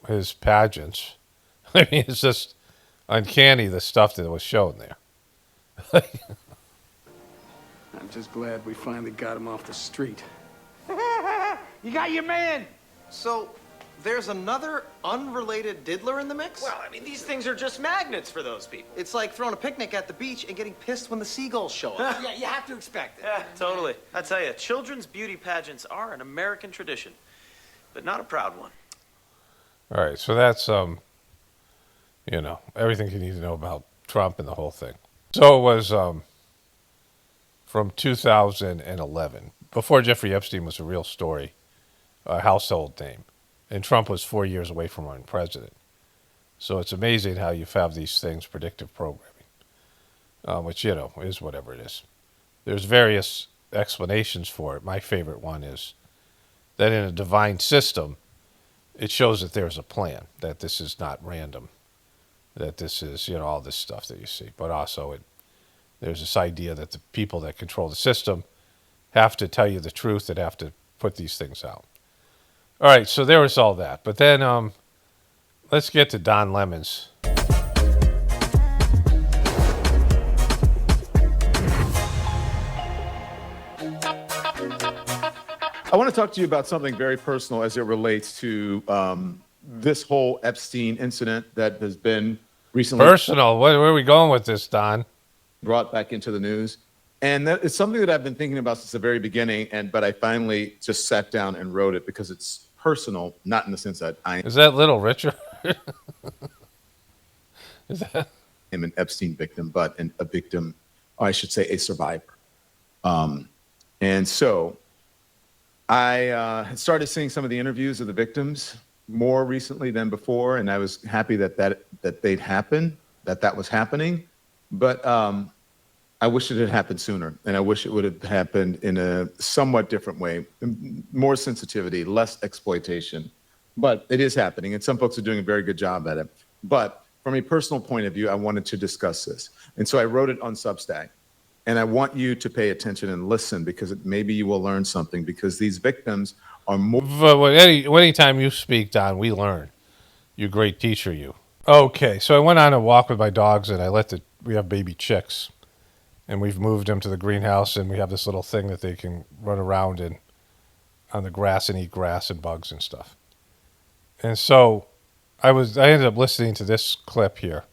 his pageants. I mean, it's just uncanny, the stuff that was shown there. I'm just glad we finally got him off the street. You got your man. So, there's another unrelated diddler in the mix? Well, I mean, these things are just magnets for those people. It's like throwing a picnic at the beach and getting pissed when the seagulls show up. Yeah, you have to expect it. Yeah, totally. I tell you, children's beauty pageants are an American tradition, but not a proud one. All right, so that's, everything you need to know about Trump and the whole thing. So it was from 2011, before Jeffrey Epstein was a real story, a household name. And Trump was 4 years away from running president. So it's amazing how you have these things, predictive programming, which, is whatever it is. There's various explanations for it. My favorite one is that in a divine system, it shows that there's a plan, that this is not random, that this is, all this stuff that you see. But also there's this idea that the people that control the system have to tell you the truth and have to put these things out. All right, so there was all that. But then let's get to Don Lemon's. I want to talk to you about something very personal as it relates to this whole Epstein incident that has been recently... Personal? Where are we going with this, Don? Brought back into the news. And that is something that I've been thinking about since the very beginning, but I finally just sat down and wrote it because it's personal, not in the sense that I... Is that Little Richard? Is that... I'm an Epstein victim, but a victim, or I should say a survivor. And so I had started seeing some of the interviews of the victims more recently than before, and I was happy that they'd happen, that was happening. But I wish it had happened sooner, and I wish it would have happened in a somewhat different way, more sensitivity, less exploitation. But it is happening, and some folks are doing a very good job at it. But from a personal point of view, I wanted to discuss this. And so I wrote it on Substack. And I want you to pay attention and listen, because maybe you will learn something, because these victims are more. Anytime you speak, Don, we learn. You great teacher, you. Okay, so I went on a walk with my dogs, and we have baby chicks, and we've moved them to the greenhouse, and we have this little thing that they can run around in on the grass and eat grass and bugs and stuff. And so I ended up listening to this clip here,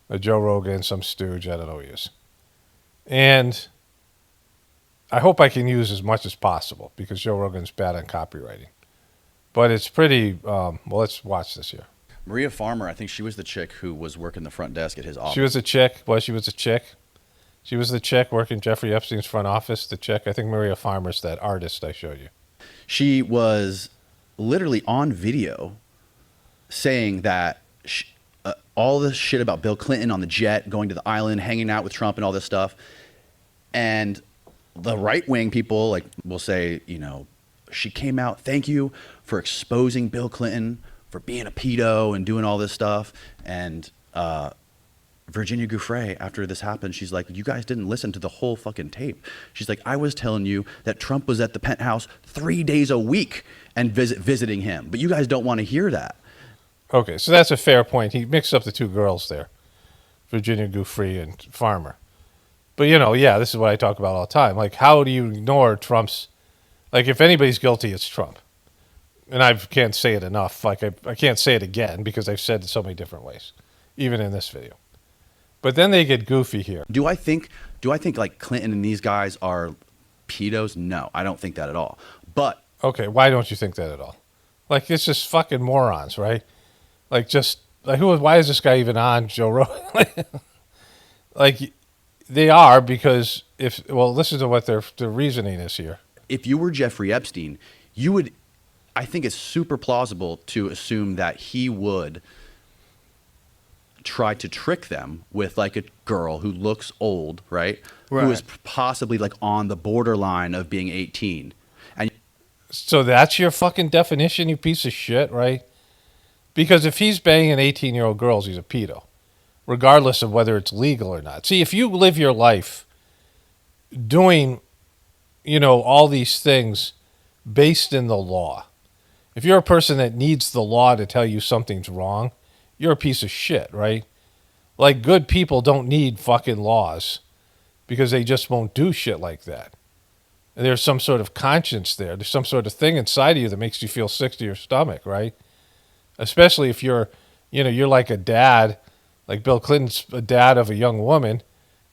a Joe Rogan, some stooge, I don't know who he is. And I hope I can use as much as possible, because Joe Rogan's bad on copywriting. But it's pretty, well, let's watch this here. Maria Farmer, I think she was the chick who was working the front desk at his office. She was a chick. She was a chick. She was the chick working Jeffrey Epstein's front office. The chick, I think Maria Farmer's that artist I showed you. She was literally on video saying that all this shit about Bill Clinton on the jet, going to the island, hanging out with Trump and all this stuff. And the right-wing people will say, she came out, thank you for exposing Bill Clinton for being a pedo and doing all this stuff. And Virginia Giuffre, after this happened, she's like, you guys didn't listen to the whole fucking tape. She's like, I was telling you that Trump was at the penthouse 3 days a week and visiting him, but you guys don't want to hear that. Okay, so that's a fair point. He mixed up the two girls there, Virginia Giuffre and Farmer. But, this is what I talk about all the time. How do you ignore Trump's, if anybody's guilty, it's Trump. And I can't say it enough. I can't say it again, because I've said it so many different ways, even in this video. But then they get goofy here. Do I think Clinton and these guys are pedos? No, I don't think that at all. But okay, why don't you think that at all? It's just fucking morons, right? Why is this guy even on Joe Rogan? They are, because listen to what their reasoning is here. If you were Jeffrey Epstein, I think it's super plausible to assume that he would try to trick them with a girl who looks old, right? Who is possibly on the borderline of being 18. And so that's your fucking definition, you piece of shit, right? Because if he's banging 18-year-old girls, he's a pedo, regardless of whether it's legal or not. See, if you live your life doing, all these things based in the law, if you're a person that needs the law to tell you something's wrong, you're a piece of shit, right? Good people don't need fucking laws, because they just won't do shit like that. And there's some sort of conscience there. There's some sort of thing inside of you that makes you feel sick to your stomach, right? Especially if you're like a dad, like Bill Clinton's a dad of a young woman,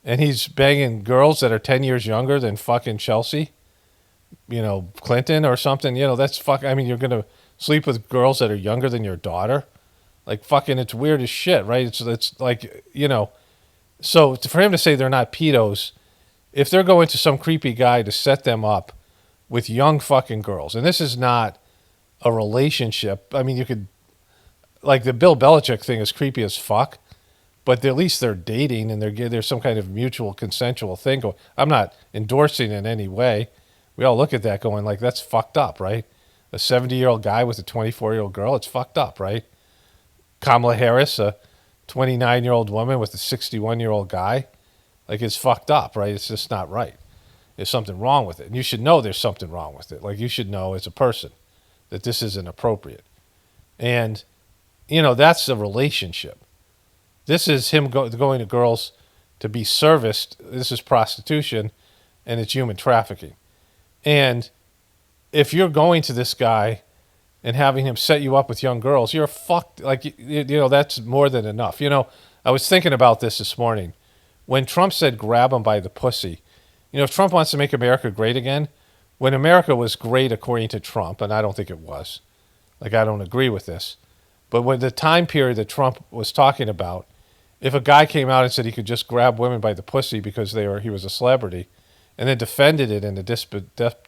and he's banging girls that are 10 years younger than fucking Chelsea, Clinton or something. That's you're going to sleep with girls that are younger than your daughter. It's weird as shit, right? It's so for him to say they're not pedos, if they're going to some creepy guy to set them up with young fucking girls, and this is not a relationship. You could, the Bill Belichick thing is creepy as fuck, but at least they're dating, and there's some kind of mutual consensual thing going. I'm not endorsing in any way. We all look at that going that's fucked up, right? A 70-year-old guy with a 24-year-old girl, it's fucked up, right? Kamala Harris, a 29-year-old woman with a 61-year-old guy, it's fucked up, right? It's just not right. There's something wrong with it. And you should know there's something wrong with it. You should know as a person that this isn't appropriate. And, that's a relationship. This is him going to girls to be serviced. This is prostitution, and it's human trafficking. And if you're going to this guy and having him set you up with young girls, you're fucked. That's more than enough. I was thinking about this morning. When Trump said grab him by the pussy, if Trump wants to make America great again, when America was great according to Trump, and I don't think it was, I don't agree with this, but when the time period that Trump was talking about, if a guy came out and said he could just grab women by the pussy because he was a celebrity, and then defended it in a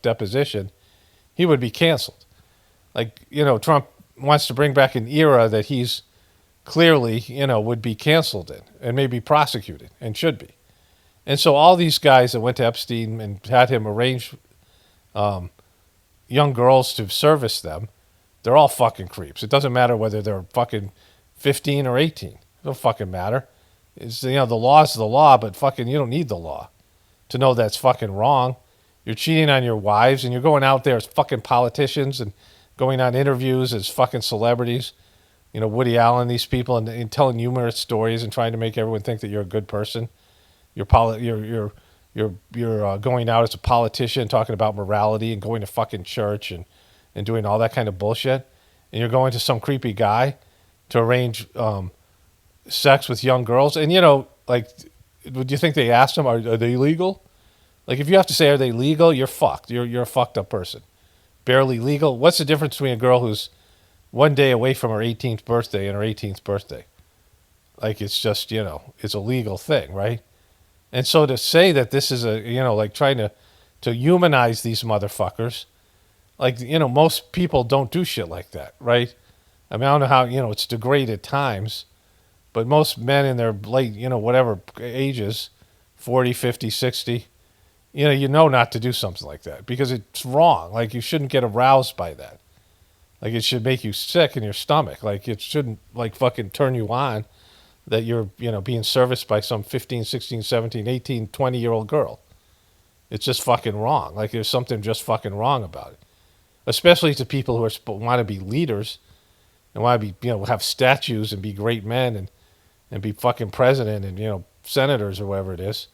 deposition, he would be canceled. Trump wants to bring back an era that he's clearly, would be canceled in and maybe prosecuted and should be. And so all these guys that went to Epstein and had him arrange young girls to service them, they're all fucking creeps. It doesn't matter whether they're fucking 15 or 18. It don't fucking matter. It's, the law is the law, but fucking you don't need the law. to know that's fucking wrong. You're cheating on your wives, and you're going out there as fucking politicians and going on interviews as fucking celebrities. You know, Woody Allen, these people, and telling humorous stories and trying to make everyone think that you're a good person. You're going out as a politician talking about morality and going to fucking church and doing all that kind of bullshit. And you're going to some creepy guy to arrange sex with young girls. And, you know, like, would you think they asked him, are they legal? Like, if you have to say, are they legal? You're fucked. You're a fucked up person. Barely legal. What's the difference between a girl who's one day away from her 18th birthday and her 18th birthday? Like, it's just, you know, it's a legal thing, right? And so to say that this is a, you know, like trying to humanize these motherfuckers, like, you know, most people don't do shit like that, right? I mean, I don't know how, you know, it's degraded times, but most men in their late, you know, whatever ages, 40, 50, 60, you know not to do something like that because it's wrong. Like, you shouldn't get aroused by that. Like, it should make you sick in your stomach. Like, it shouldn't, like, fucking turn you on that you're, you know, being serviced by some 15, 16, 17, 18, 20-year-old girl. It's just fucking wrong. Like, there's something just fucking wrong about it. Especially to people who want to be leaders and want to be, you know, have statues and be great men and be fucking president and, you know, senators or whatever it is.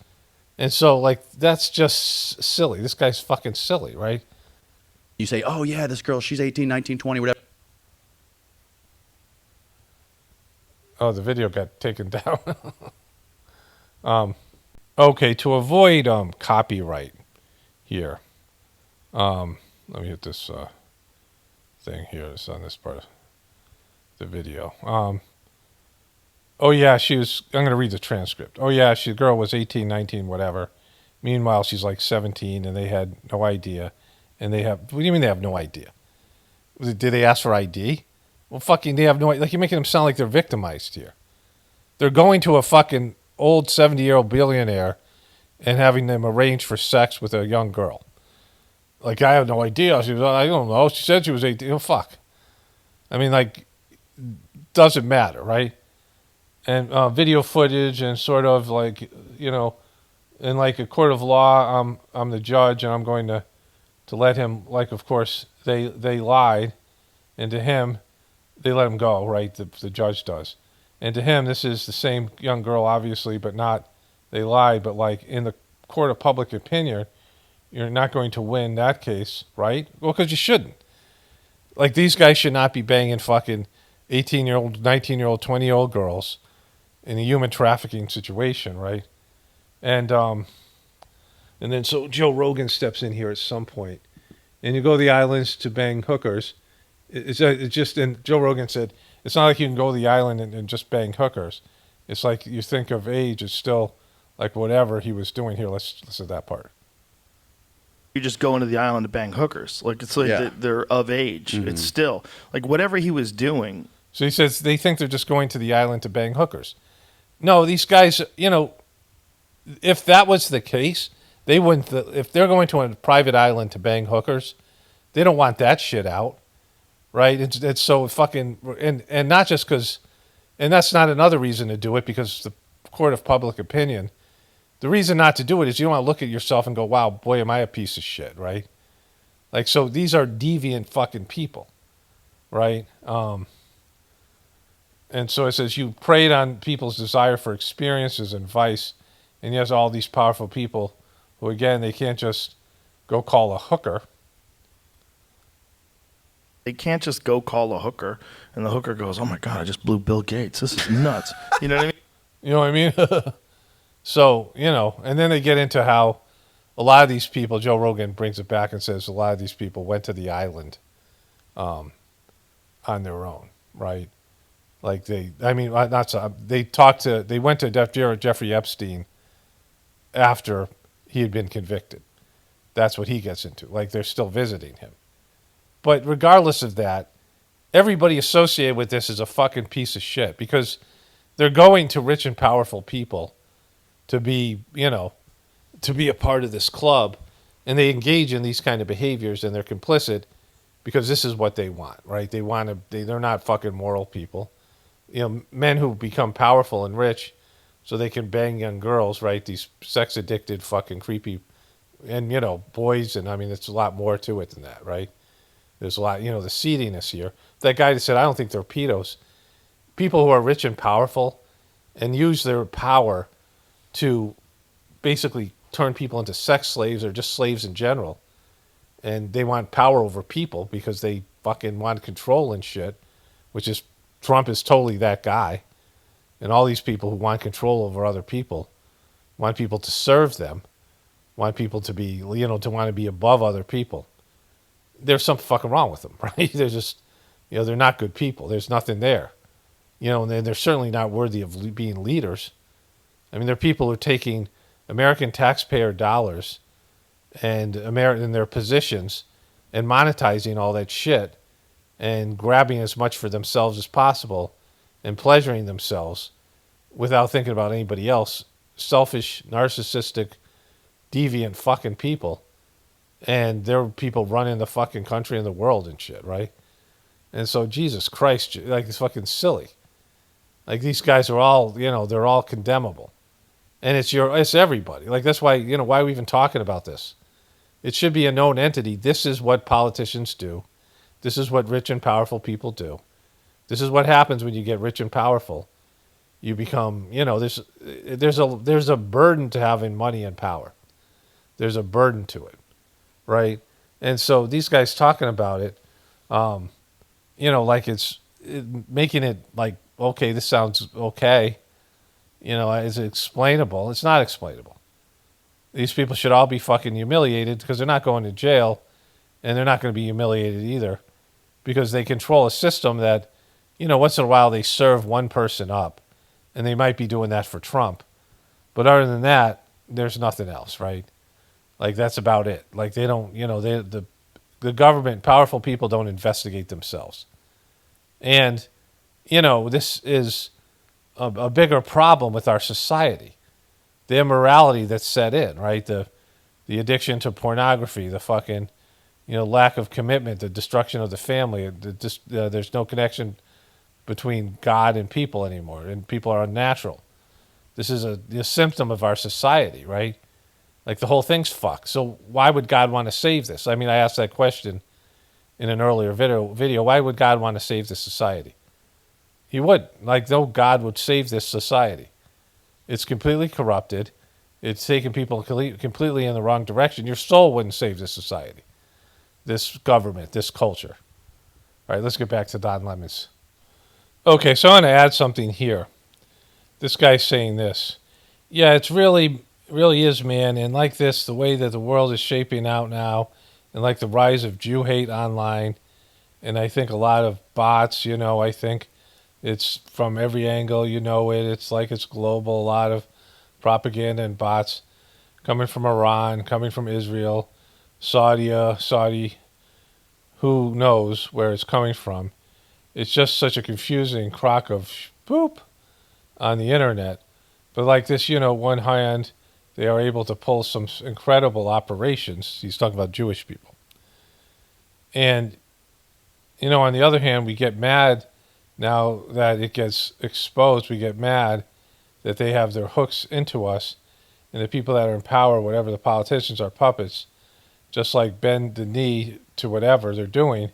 And so, like, that's just silly. This guy's fucking silly, right? You say, oh, yeah, this girl, she's 18, 19, 20, whatever. Oh, the video got taken down. Okay, to avoid copyright here, let me hit this thing here. It's on this part of the video. Oh, yeah, I'm going to read the transcript. Oh, yeah, the girl was 18, 19, whatever. Meanwhile, she's like 17, and they had no idea. And what do you mean they have no idea? Did they ask for ID? Well, fucking, they have no idea. Like, you're making them sound like they're victimized here. They're going to a fucking old 70-year-old billionaire and having them arrange for sex with a young girl. Like, I have no idea. I don't know. She said she was 18. Oh, fuck. I mean, like, doesn't matter, right? And video footage and sort of like, you know, in like a court of law, I'm the judge and I'm going to let him, like, of course, they lied. And to him, they let him go, right? The judge does. And to him, this is the same young girl, obviously, but not, they lied. But like in the court of public opinion, you're not going to win that case, right? Well, because you shouldn't. Like, these guys should not be banging fucking 18-year-old, 19-year-old, 20-year-old girls in a human trafficking situation, right? And then so Joe Rogan steps in here at some point, and you go to the islands to bang hookers. It's just, and Joe Rogan said, it's not like you can go to the island and just bang hookers. It's like you think of age, it's still like whatever he was doing here. Let's listen to that part. You just go into the island to bang hookers. Like, it's like they're of age. Mm-hmm. It's still, like, whatever he was doing. So he says they think they're just going to the island to bang hookers. No, these guys, you know, if that was the case, they wouldn't, if they're going to a private island to bang hookers, they don't want that shit out, right? It's so fucking, and not just because, and that's not another reason to do it, because the court of public opinion, the reason not to do it is you don't want to look at yourself and go, wow, boy, am I a piece of shit, right? Like, so these are deviant fucking people, right? And so it says you preyed on people's desire for experiences and vice, and he has all these powerful people who, again, they can't just go call a hooker. They can't just go call a hooker, and the hooker goes, oh, my God, I just blew Bill Gates. This is nuts. You know what I mean? You know what I mean? So, you know, and then they get into how a lot of these people, Joe Rogan brings it back and says a lot of these people went to the island on their own, right? Like they went to Jeffrey Epstein after he had been convicted. That's what he gets into. Like, they're still visiting him. But regardless of that, everybody associated with this is a fucking piece of shit, because they're going to rich and powerful people to be, you know, to be a part of this club, and they engage in these kind of behaviors, and they're complicit because this is what they want, right? They're not fucking moral people. You know, men who become powerful and rich so they can bang young girls, right? These sex addicted fucking creepy, and boys, and I mean, it's a lot more to it than that, right? There's a lot, the seediness here. That guy that said, I don't think they're pedos. People who are rich and powerful and use their power to basically turn people into sex slaves or just slaves in general. And they want power over people because they fucking want control and shit, which is, Trump is totally that guy. And all these people who want control over other people, want people to serve them, want people to be, to want to be above other people. There's something fucking wrong with them, right? They're just, they're not good people. There's nothing there. And they're certainly not worthy of being leaders. I mean, they're people who are taking American taxpayer dollars and in their positions and monetizing all that shit and grabbing as much for themselves as possible and pleasuring themselves without thinking about anybody else. Selfish, narcissistic, deviant fucking people. And they're people running the fucking country and the world and shit, right? And so, Jesus Christ, like, it's fucking silly. Like, these guys are all, they're all condemnable. And it's everybody. Like, that's why, why are we even talking about this? It should be a known entity. This is what politicians do. This is what rich and powerful people do. This is what happens when you get rich and powerful. You become, there's a burden to having money and power. There's a burden to it, right? And so these guys talking about it, like making it like, okay, this sounds okay. Is it explainable? It's not explainable. These people should all be fucking humiliated because they're not going to jail, and they're not going to be humiliated either because they control a system that, once in a while they serve one person up, and they might be doing that for Trump. But other than that, there's nothing else, right? Like, that's about it. Like, they don't, the government, powerful people don't investigate themselves. And, this is a bigger problem with our society. The immorality that's set in, right? The addiction to pornography, the fucking, lack of commitment, the destruction of the family. There's no connection between God and people anymore, and people are unnatural. This is a symptom of our society, right? Like, the whole thing's fucked. So why would God want to save this? I mean, I asked that question in an earlier video. Why would God want to save this society? He would. Like, no God would save this society. It's completely corrupted. It's taking people completely in the wrong direction. Your soul wouldn't save this society, this government, this culture. All right, let's get back to Don Lemons. Okay, so I want to add something here. This guy's saying this. Yeah, it's really is, man. And like this, the way that the world is shaping out now, and like the rise of Jew hate online, and I think a lot of bots, I think it's from every angle, it's like it's global, a lot of propaganda and bots coming from Iran, coming from Israel, Saudi, who knows where it's coming from. It's just such a confusing crock of poop on the internet. But like this, one hand, they are able to pull some incredible operations. He's talking about Jewish people. And, on the other hand, we get mad now that it gets exposed. We get mad that they have their hooks into us, and the people that are in power, whatever the politicians, are puppets, just like bend the knee to whatever they're doing.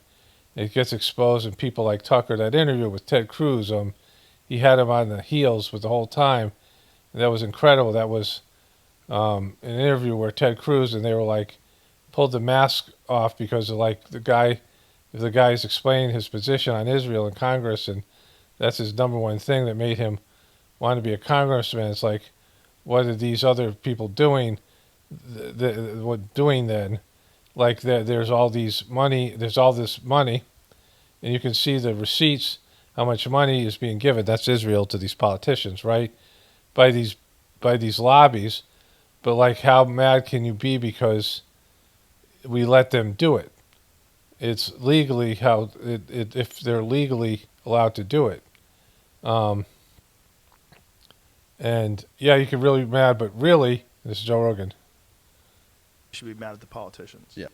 It gets exposed, and people like Tucker, that interview with Ted Cruz, he had him on the heels with the whole time. And that was incredible. That was an interview where Ted Cruz, and they were like, pulled the mask off because of like the guy's explaining his position on Israel in Congress, and that's his number one thing that made him want to be a congressman. It's like, what are these other people doing? What doing then? Like there's all this money, and you can see the receipts, how much money is being given. That's Israel to these politicians, right? By these lobbies. But like, how mad can you be because we let them do it? It's legally if they're legally allowed to do it. And yeah, you can really be mad, but really, this is Joe Rogan. You should be mad at the politicians. Yeah.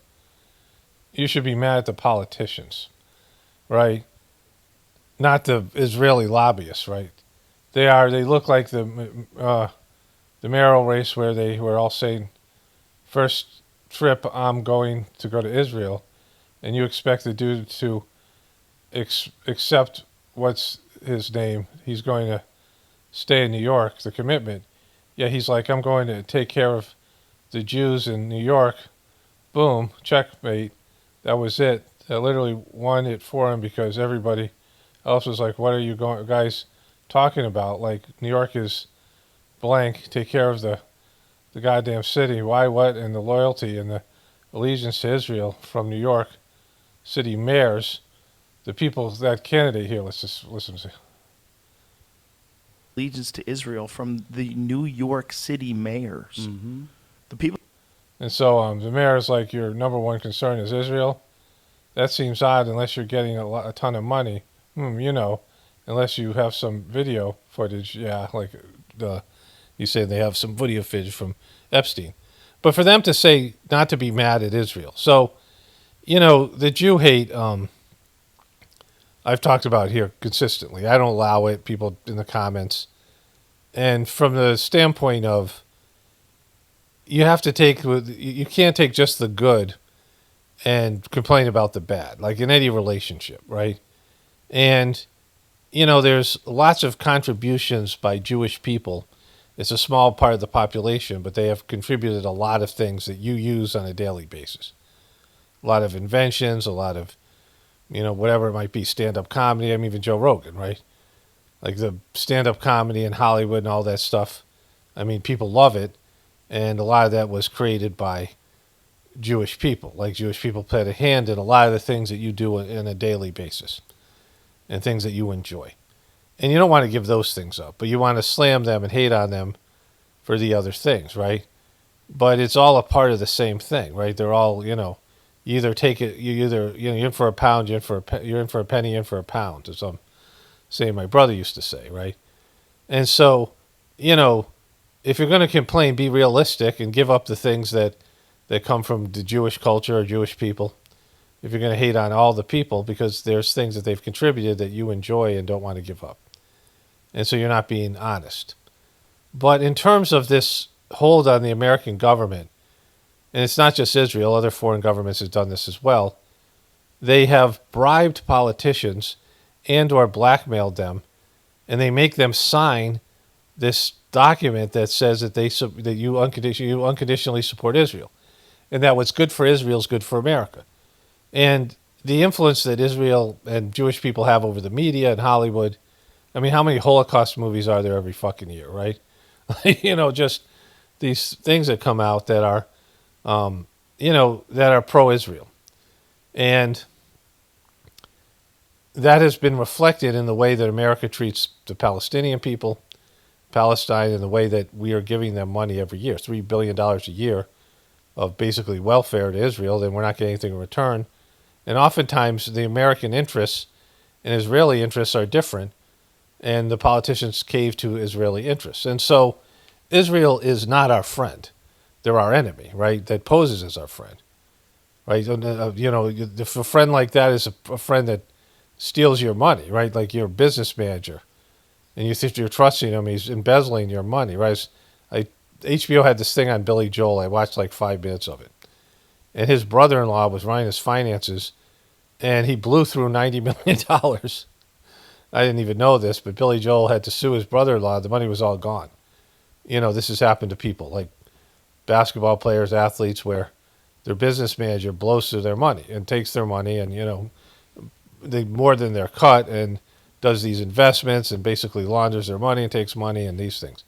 You should be mad at the politicians, right? Not the Israeli lobbyists, right? They are. They look like the mayoral race where they were all saying, first trip I'm going to go to Israel, and you expect the dude to accept what's his name. He's going to stay in New York, the commitment. Yeah, he's like, I'm going to take care of the Jews in New York. Boom, checkmate. That was it. That literally won it for him because everybody else was like, what are you guys talking about? Like, New York is blank. Take care of the goddamn city. Why, what, and the loyalty and the allegiance to Israel from New York city mayors, the people, that candidate here, let's just listen to. Allegiance to Israel from the New York City mayors. The people. And so the mayor is like, your number one concern is Israel. That seems odd unless you're getting a ton of money. You know, unless you have some video footage. Yeah, like you say they have some video footage from Epstein. But for them to say not to be mad at Israel. So, you know, the Jew hate, I've talked about here consistently. I don't allow it, people in the comments. And from the standpoint of, you have to take, you can't take just the good and complain about the bad, like in any relationship, right? And, you know, there's lots of contributions by Jewish people. It's a small part of the population, but they have contributed a lot of things that you use on a daily basis. A lot of inventions, a lot of, you know, whatever it might be, stand-up comedy. I mean, even Joe Rogan, right? Like the stand-up comedy in Hollywood and all that stuff. I mean, people love it. And a lot of that was created by Jewish people. Like, Jewish people played a hand in a lot of the things that you do on a daily basis and things that you enjoy. And you don't want to give those things up, but you want to slam them and hate on them for the other things, right? But it's all a part of the same thing, right? They're all, you know, you either take it, you're in for a pound, you're in for a penny, you're in for a pound, as I'm saying my brother used to say, right? And so, you know, if you're going to complain, be realistic and give up the things that come from the Jewish culture or Jewish people. If you're going to hate on all the people, because there's things that they've contributed that you enjoy and don't want to give up. And so you're not being honest. But in terms of this hold on the American government, and it's not just Israel, other foreign governments have done this as well, they have bribed politicians and or blackmailed them, and they make them sign this document that says that you unconditionally support Israel, and that what's good for Israel is good for America. And the influence that Israel and Jewish people have over the media and Hollywood, I mean, how many Holocaust movies are there every fucking year, right? You know, just these things that come out that are, you know, that are pro-Israel. And that has been reflected in the way that America treats the Palestinian people, Palestine, in the way that we are giving them money every year, $3 billion a year of basically welfare to Israel, then we're not getting anything in return. And oftentimes the American interests and Israeli interests are different, and the politicians cave to Israeli interests. And so Israel is not our friend. They're our enemy, right? That poses as our friend, right? You know, if a friend like that is a friend that steals your money, right? Like you're a business manager, and you think you're trusting him, he's embezzling your money, right? HBO had this thing on Billy Joel. I watched like 5 minutes of it. And his brother-in-law was running his finances, and he blew through $90 million. I didn't even know this, but Billy Joel had to sue his brother-in-law. The money was all gone. You know, this has happened to people, like basketball players, athletes, where their business manager blows through their money and takes their money and, you know, they more than their cut and does these investments and basically launders their money and takes money and these things.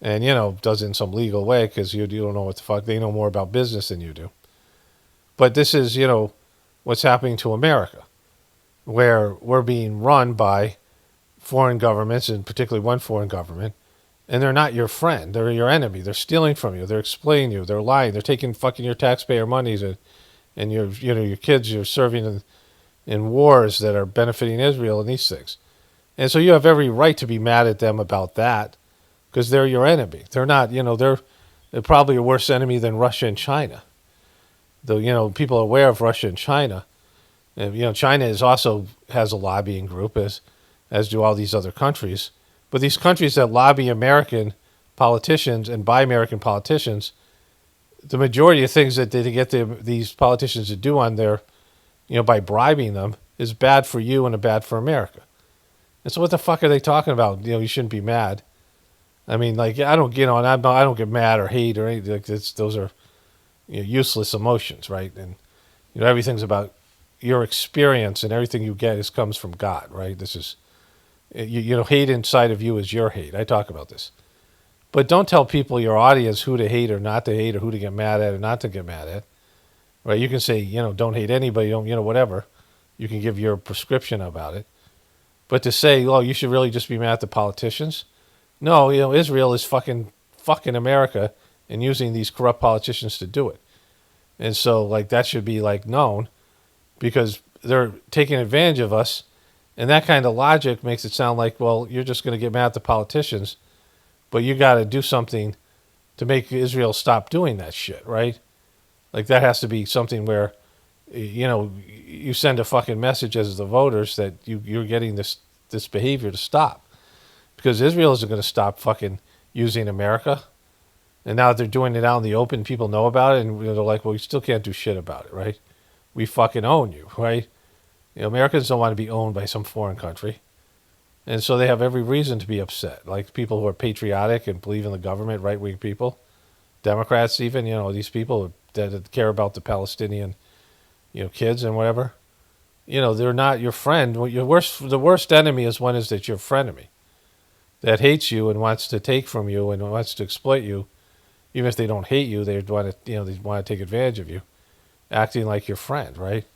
And, you know, does it in some legal way because you don't know what the fuck. They know more about business than you do. But this is, you know, what's happening to America, where we're being run by foreign governments, and particularly one foreign government, and they're not your friend. They're your enemy. They're stealing from you. They're exploiting you. They're lying. They're taking fucking your taxpayer monies, and your, you know, your kids you're serving in wars that are benefiting Israel and these things. And so you have every right to be mad at them about that, because they're your enemy. They're not, you know, they're probably a worse enemy than Russia and China. Though, you know, people are aware of Russia and China. And, you know, China also has a lobbying group, as do all these other countries, But these countries that lobby American politicians and buy American politicians, the majority of things that they get these politicians to do on their, by bribing them is bad for you and bad for America. And so what the fuck are they talking about? You shouldn't be mad. I mean, like, I don't get mad or hate or anything like this. Those are useless emotions, right? And everything's about your experience, and everything you get comes from God, right? This is, hate inside of you is your hate. I talk about this. But don't tell people, your audience, who to hate or not to hate, or who to get mad at or not to get mad at, right? You can say, don't hate anybody, don't, whatever. You can give your prescription about it. But to say, oh, you should really just be mad at the politicians. No, Israel is fucking America and using these corrupt politicians to do it. And so, like, that should be, like, known, because they're taking advantage of us. And that kind of logic makes it sound like, well, you're just going to get mad at the politicians, but you got to do something to make Israel stop doing that shit, right? Like, that has to be something where, you send a fucking message as the voters that you're getting this behavior to stop. Because Israel isn't going to stop fucking using America. And now that they're doing it out in the open, people know about it, and they're like, well, we still can't do shit about it, right? We fucking own you, right? Americans don't want to be owned by some foreign country. And so they have every reason to be upset. Like, people who are patriotic and believe in the government, right-wing people, Democrats even, these people that care about the Palestinian, kids and whatever, they're not your friend. The worst enemy is one that's your frenemy, that hates you and wants to take from you and wants to exploit you. Even if they don't hate you, they want to take advantage of you, acting like your friend, right?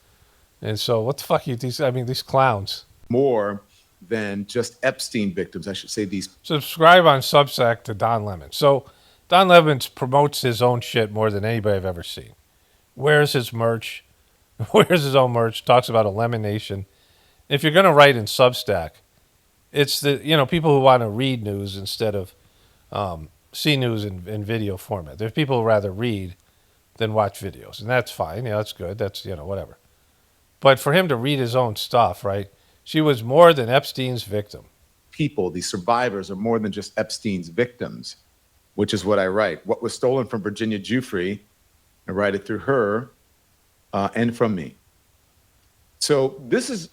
And so, what the fuck these clowns? More than just Epstein victims, I should say. These subscribe on Substack to Don Lemon. So, Don Lemon promotes his own shit more than anybody I've ever seen. Wears his merch, wears his own merch. Talks about a Lemon Nation. If you're gonna write in Substack, it's the people who want to read news instead of see news in video format. There's people who rather read than watch videos, and that's fine. That's good. That's whatever. But for him to read his own stuff, right? She was more than Epstein's victim. People, these survivors, are more than just Epstein's victims, which is what I write. What was stolen from Virginia Giuffre, I write it through her and from me. So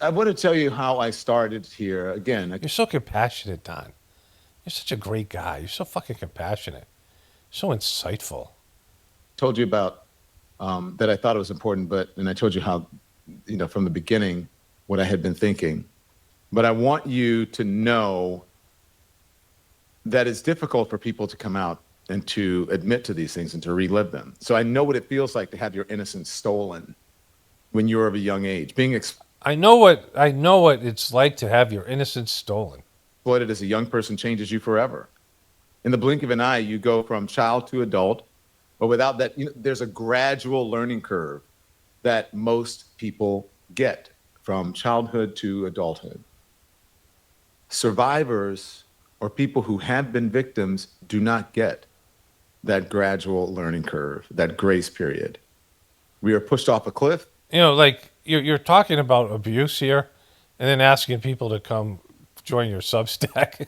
I want to tell you how I started here. Again, you're so compassionate, Don. You're such a great guy. You're so fucking compassionate. So insightful. Told you about that I thought it was important, and I told you how, from the beginning, what I had been thinking. But I want you to know that it's difficult for people to come out and to admit to these things and to relive them. So I know what it feels like to have your innocence stolen when you're of a young age. I know what it's like to have your innocence stolen. Exploited as a young person changes you forever. In the blink of an eye, you go from child to adult, but without that, there's a gradual learning curve that most people get from childhood to adulthood. Survivors or people who have been victims do not get that gradual learning curve, that grace period. We are pushed off a cliff. Like you're talking about abuse here, and then asking people to come join your Substack.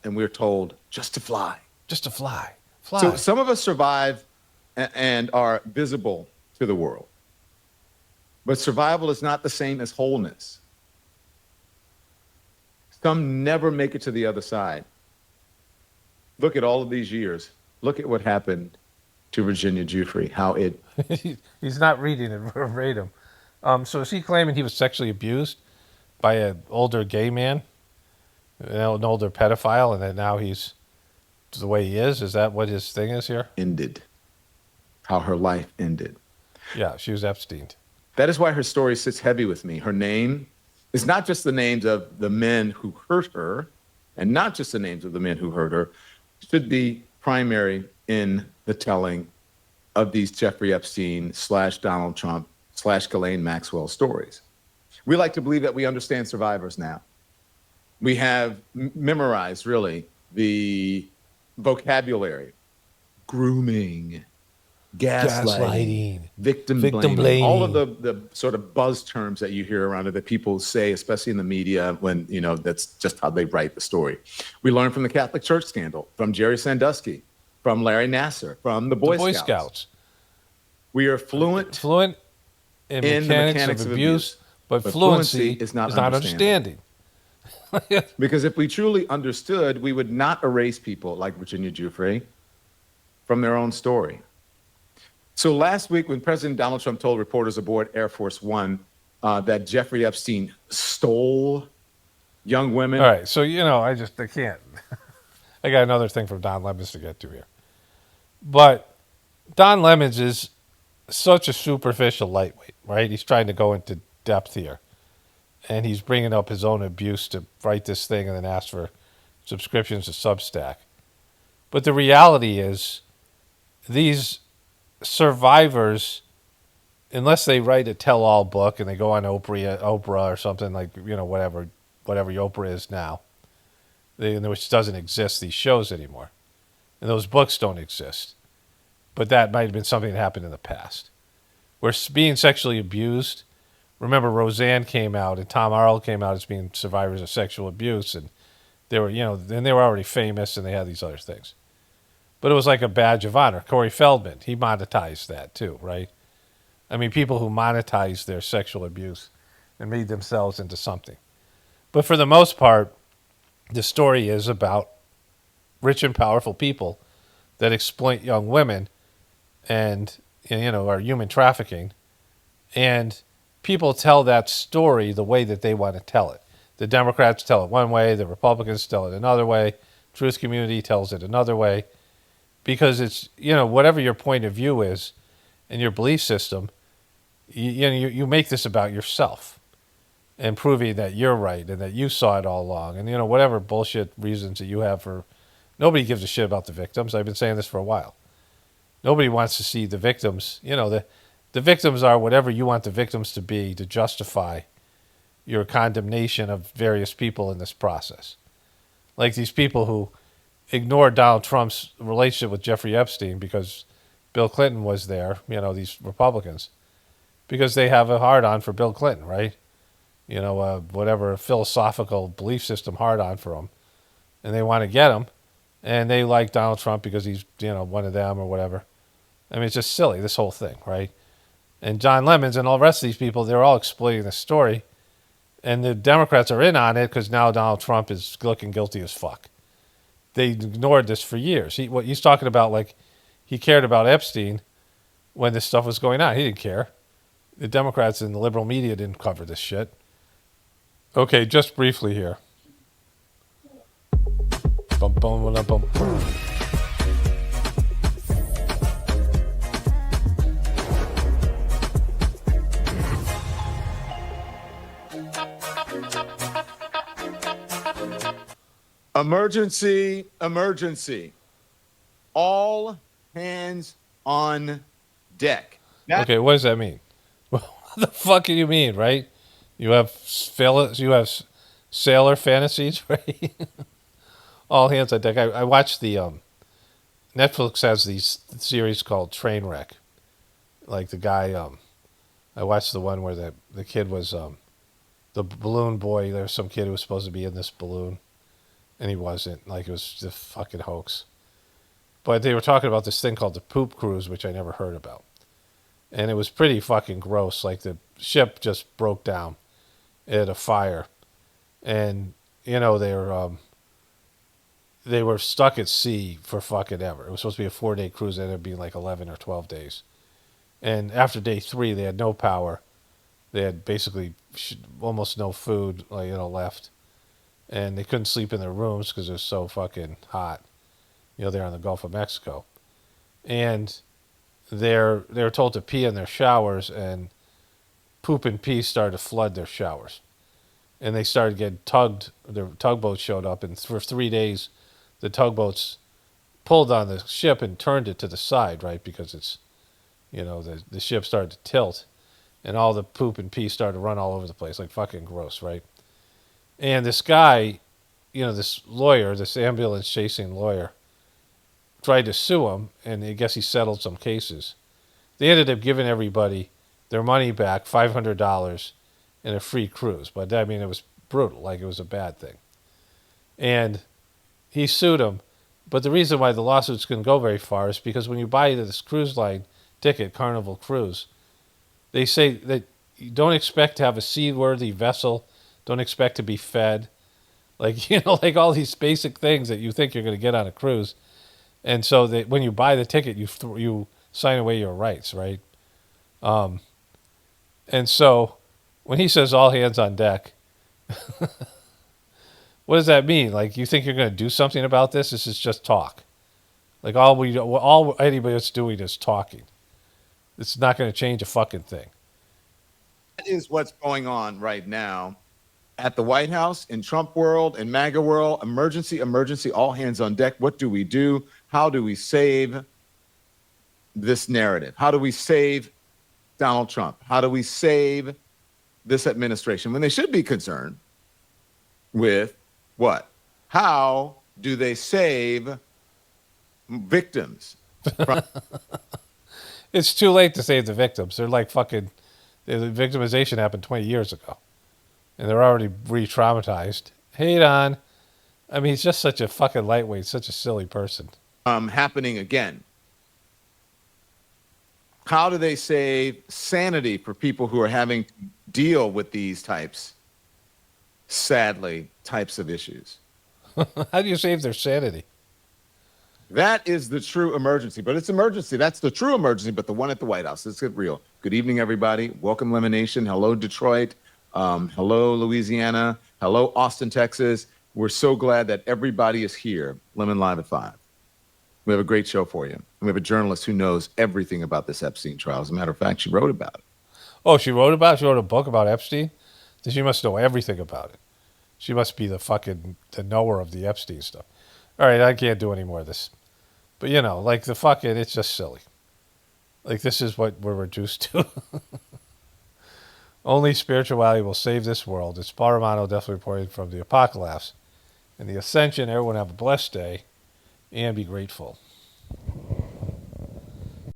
And we're told just to fly. Just to fly. So some of us survive and are visible to the world. But survival is not the same as wholeness. Some never make it to the other side. Look at all of these years. Look at what happened to Virginia Giuffre, how it... He's not reading it verbatim. So is he claiming he was sexually abused by an older gay man, an older pedophile, and that now he's the way he is? Is that what his thing is here? Ended. How her life ended. Yeah, she was Epsteined. That is why her story sits heavy with me. Her name is not just the names of the men who hurt her, and not just the names of the men who hurt her, should be primary in the telling of these Jeffrey Epstein / Donald Trump / Ghislaine Maxwell stories. We like to believe that we understand survivors now. We have memorized, really, the vocabulary, grooming, gaslighting, victim blaming, all of the sort of buzz terms that you hear around it that people say, especially in the media, when, you know, that's just how they write the story. We learned from the Catholic Church scandal, from Jerry Sandusky, from Larry Nassar, from the Boy Scouts. We are fluent in the mechanics of abuse, but fluency is not understanding. Because if we truly understood, we would not erase people like Virginia Giuffre from their own story. So last week, when President Donald Trump told reporters aboard Air Force One that Jeffrey Epstein stole young women. All right, so, you know, I can't. I got another thing from Don Lemons to get to here. But Don Lemons is such a superficial lightweight, right? He's trying to go into depth here. And he's bringing up his own abuse to write this thing and then ask for subscriptions to Substack. But the reality is, these survivors, unless they write a tell-all book and they go on Oprah or something like, you know, whatever Oprah is now, which doesn't exist, these shows anymore. And those books don't exist. But that might have been something that happened in the past. Where being sexually abused, remember Roseanne came out and Tom Arnold came out as being survivors of sexual abuse, and they were, you know, and they were already famous and they had these other things. But it was like a badge of honor. Corey Feldman, he monetized that too, right? I mean, people who monetized their sexual abuse and made themselves into something. But for the most part, the story is about rich and powerful people that exploit young women and, you know, are human trafficking. And people tell that story the way that they want to tell it. The Democrats tell it one way, the Republicans tell it another way, Truth Community tells it another way, because it's, you know, whatever your point of view is and your belief system, you make this about yourself and proving that you're right and that you saw it all along. And, you know, whatever bullshit reasons that you have for, nobody gives a shit about the victims. I've been saying this for a while. Nobody wants to see the victims, you know, the victims are whatever you want the victims to be to justify your condemnation of various people in this process. Like these people who ignored Donald Trump's relationship with Jeffrey Epstein because Bill Clinton was there, you know, these Republicans, because they have a hard-on for Bill Clinton, right? You know, whatever philosophical belief system hard-on for him. And they want to get him, and they like Donald Trump because he's, you know, one of them or whatever. I mean, it's just silly, this whole thing, right? And John Lemons and all the rest of these people, they're all exploiting this story. And the Democrats are in on it because now Donald Trump is looking guilty as fuck. They ignored this for years. What he's talking about, like, he cared about Epstein when this stuff was going on. He didn't care. The Democrats and the liberal media didn't cover this shit. Okay, just briefly here. Bum, bum, bum, bum. Emergency, emergency. All hands on deck. Okay, what does that mean? What the fuck do you mean, right? You have sailor fantasies, right? All hands on deck. I watched the Netflix has these series called Trainwreck. Like the guy, I watched the one where the kid was the balloon boy. There was some kid who was supposed to be in this balloon, and he wasn't. Like, it was just a fucking hoax. But they were talking about this thing called the poop cruise, which I never heard about. And it was pretty fucking gross. Like, the ship just broke down. It had a fire. And, you know, they were stuck at sea for fucking ever. It was supposed to be a 4-day cruise. It ended up being like 11 or 12 days. And after day 3, they had no power. They had basically almost no food, like, you know, left. And they couldn't sleep in their rooms because it was so fucking hot. You know, they're in the Gulf of Mexico. And they were told to pee in their showers, and poop and pee started to flood their showers. And they started getting tugged. The tugboats showed up, and for 3 days, the tugboats pulled on the ship and turned it to the side, right? Because it's, you know, the ship started to tilt, and all the poop and pee started to run all over the place, like fucking gross, right? And this guy, you know, this lawyer, this ambulance chasing lawyer, tried to sue him, and I guess he settled some cases. they ended up giving everybody their money back, $500 and a free cruise. But I mean, it was brutal. Like, it was a bad thing. And he sued him. But the reason why the lawsuits couldn't go very far is because when you buy this cruise line ticket, Carnival Cruise, they say that you don't expect to have a seaworthy vessel, don't expect to be fed. Like, like all these basic things that you think you're going to get on a cruise. And so when you buy the ticket, you sign away your rights, right? And so when he says all hands on deck, what does that mean? Like, you think you're going to do something about this? This is just talk. Like, all anybody's doing is talking. It's not going to change a fucking thing. That is what's going on right now at the White House, in Trump world, in MAGA world. Emergency, emergency, all hands on deck. What do we do? How do we save this narrative? How do we save Donald Trump? How do we save this administration? When they should be concerned with what? How do they save victims? It's too late to save the victims. They're like fucking... The victimization happened 20 years ago. And they're already re-traumatized. Hey, Don. I mean, he's just such a fucking lightweight, such a silly person. Happening again. How do they save sanity for people who are having to deal with these types of issues? How do you save their sanity? That is the true emergency. But it's emergency. That's the true emergency, but the one at the White House. Let's get real. Good evening, everybody. Welcome, Lemon Nation. Hello, Detroit. Hello, Louisiana. Hello, Austin, Texas. We're so glad that everybody is here. Lemon Live at 5. We have a great show for you. And we have a journalist who knows everything about this Epstein trial. As a matter of fact, she wrote about it. Oh, she wrote a book about Epstein? Then she must know everything about it. She must be the knower of the Epstein stuff. All right, I can't do any more of this. But, like it's just silly. Like, this is what we're reduced to. Only spirituality will save this world. It's Paul Romano, definitely reporting from the Apocalypse and the Ascension. Everyone have a blessed day and be grateful.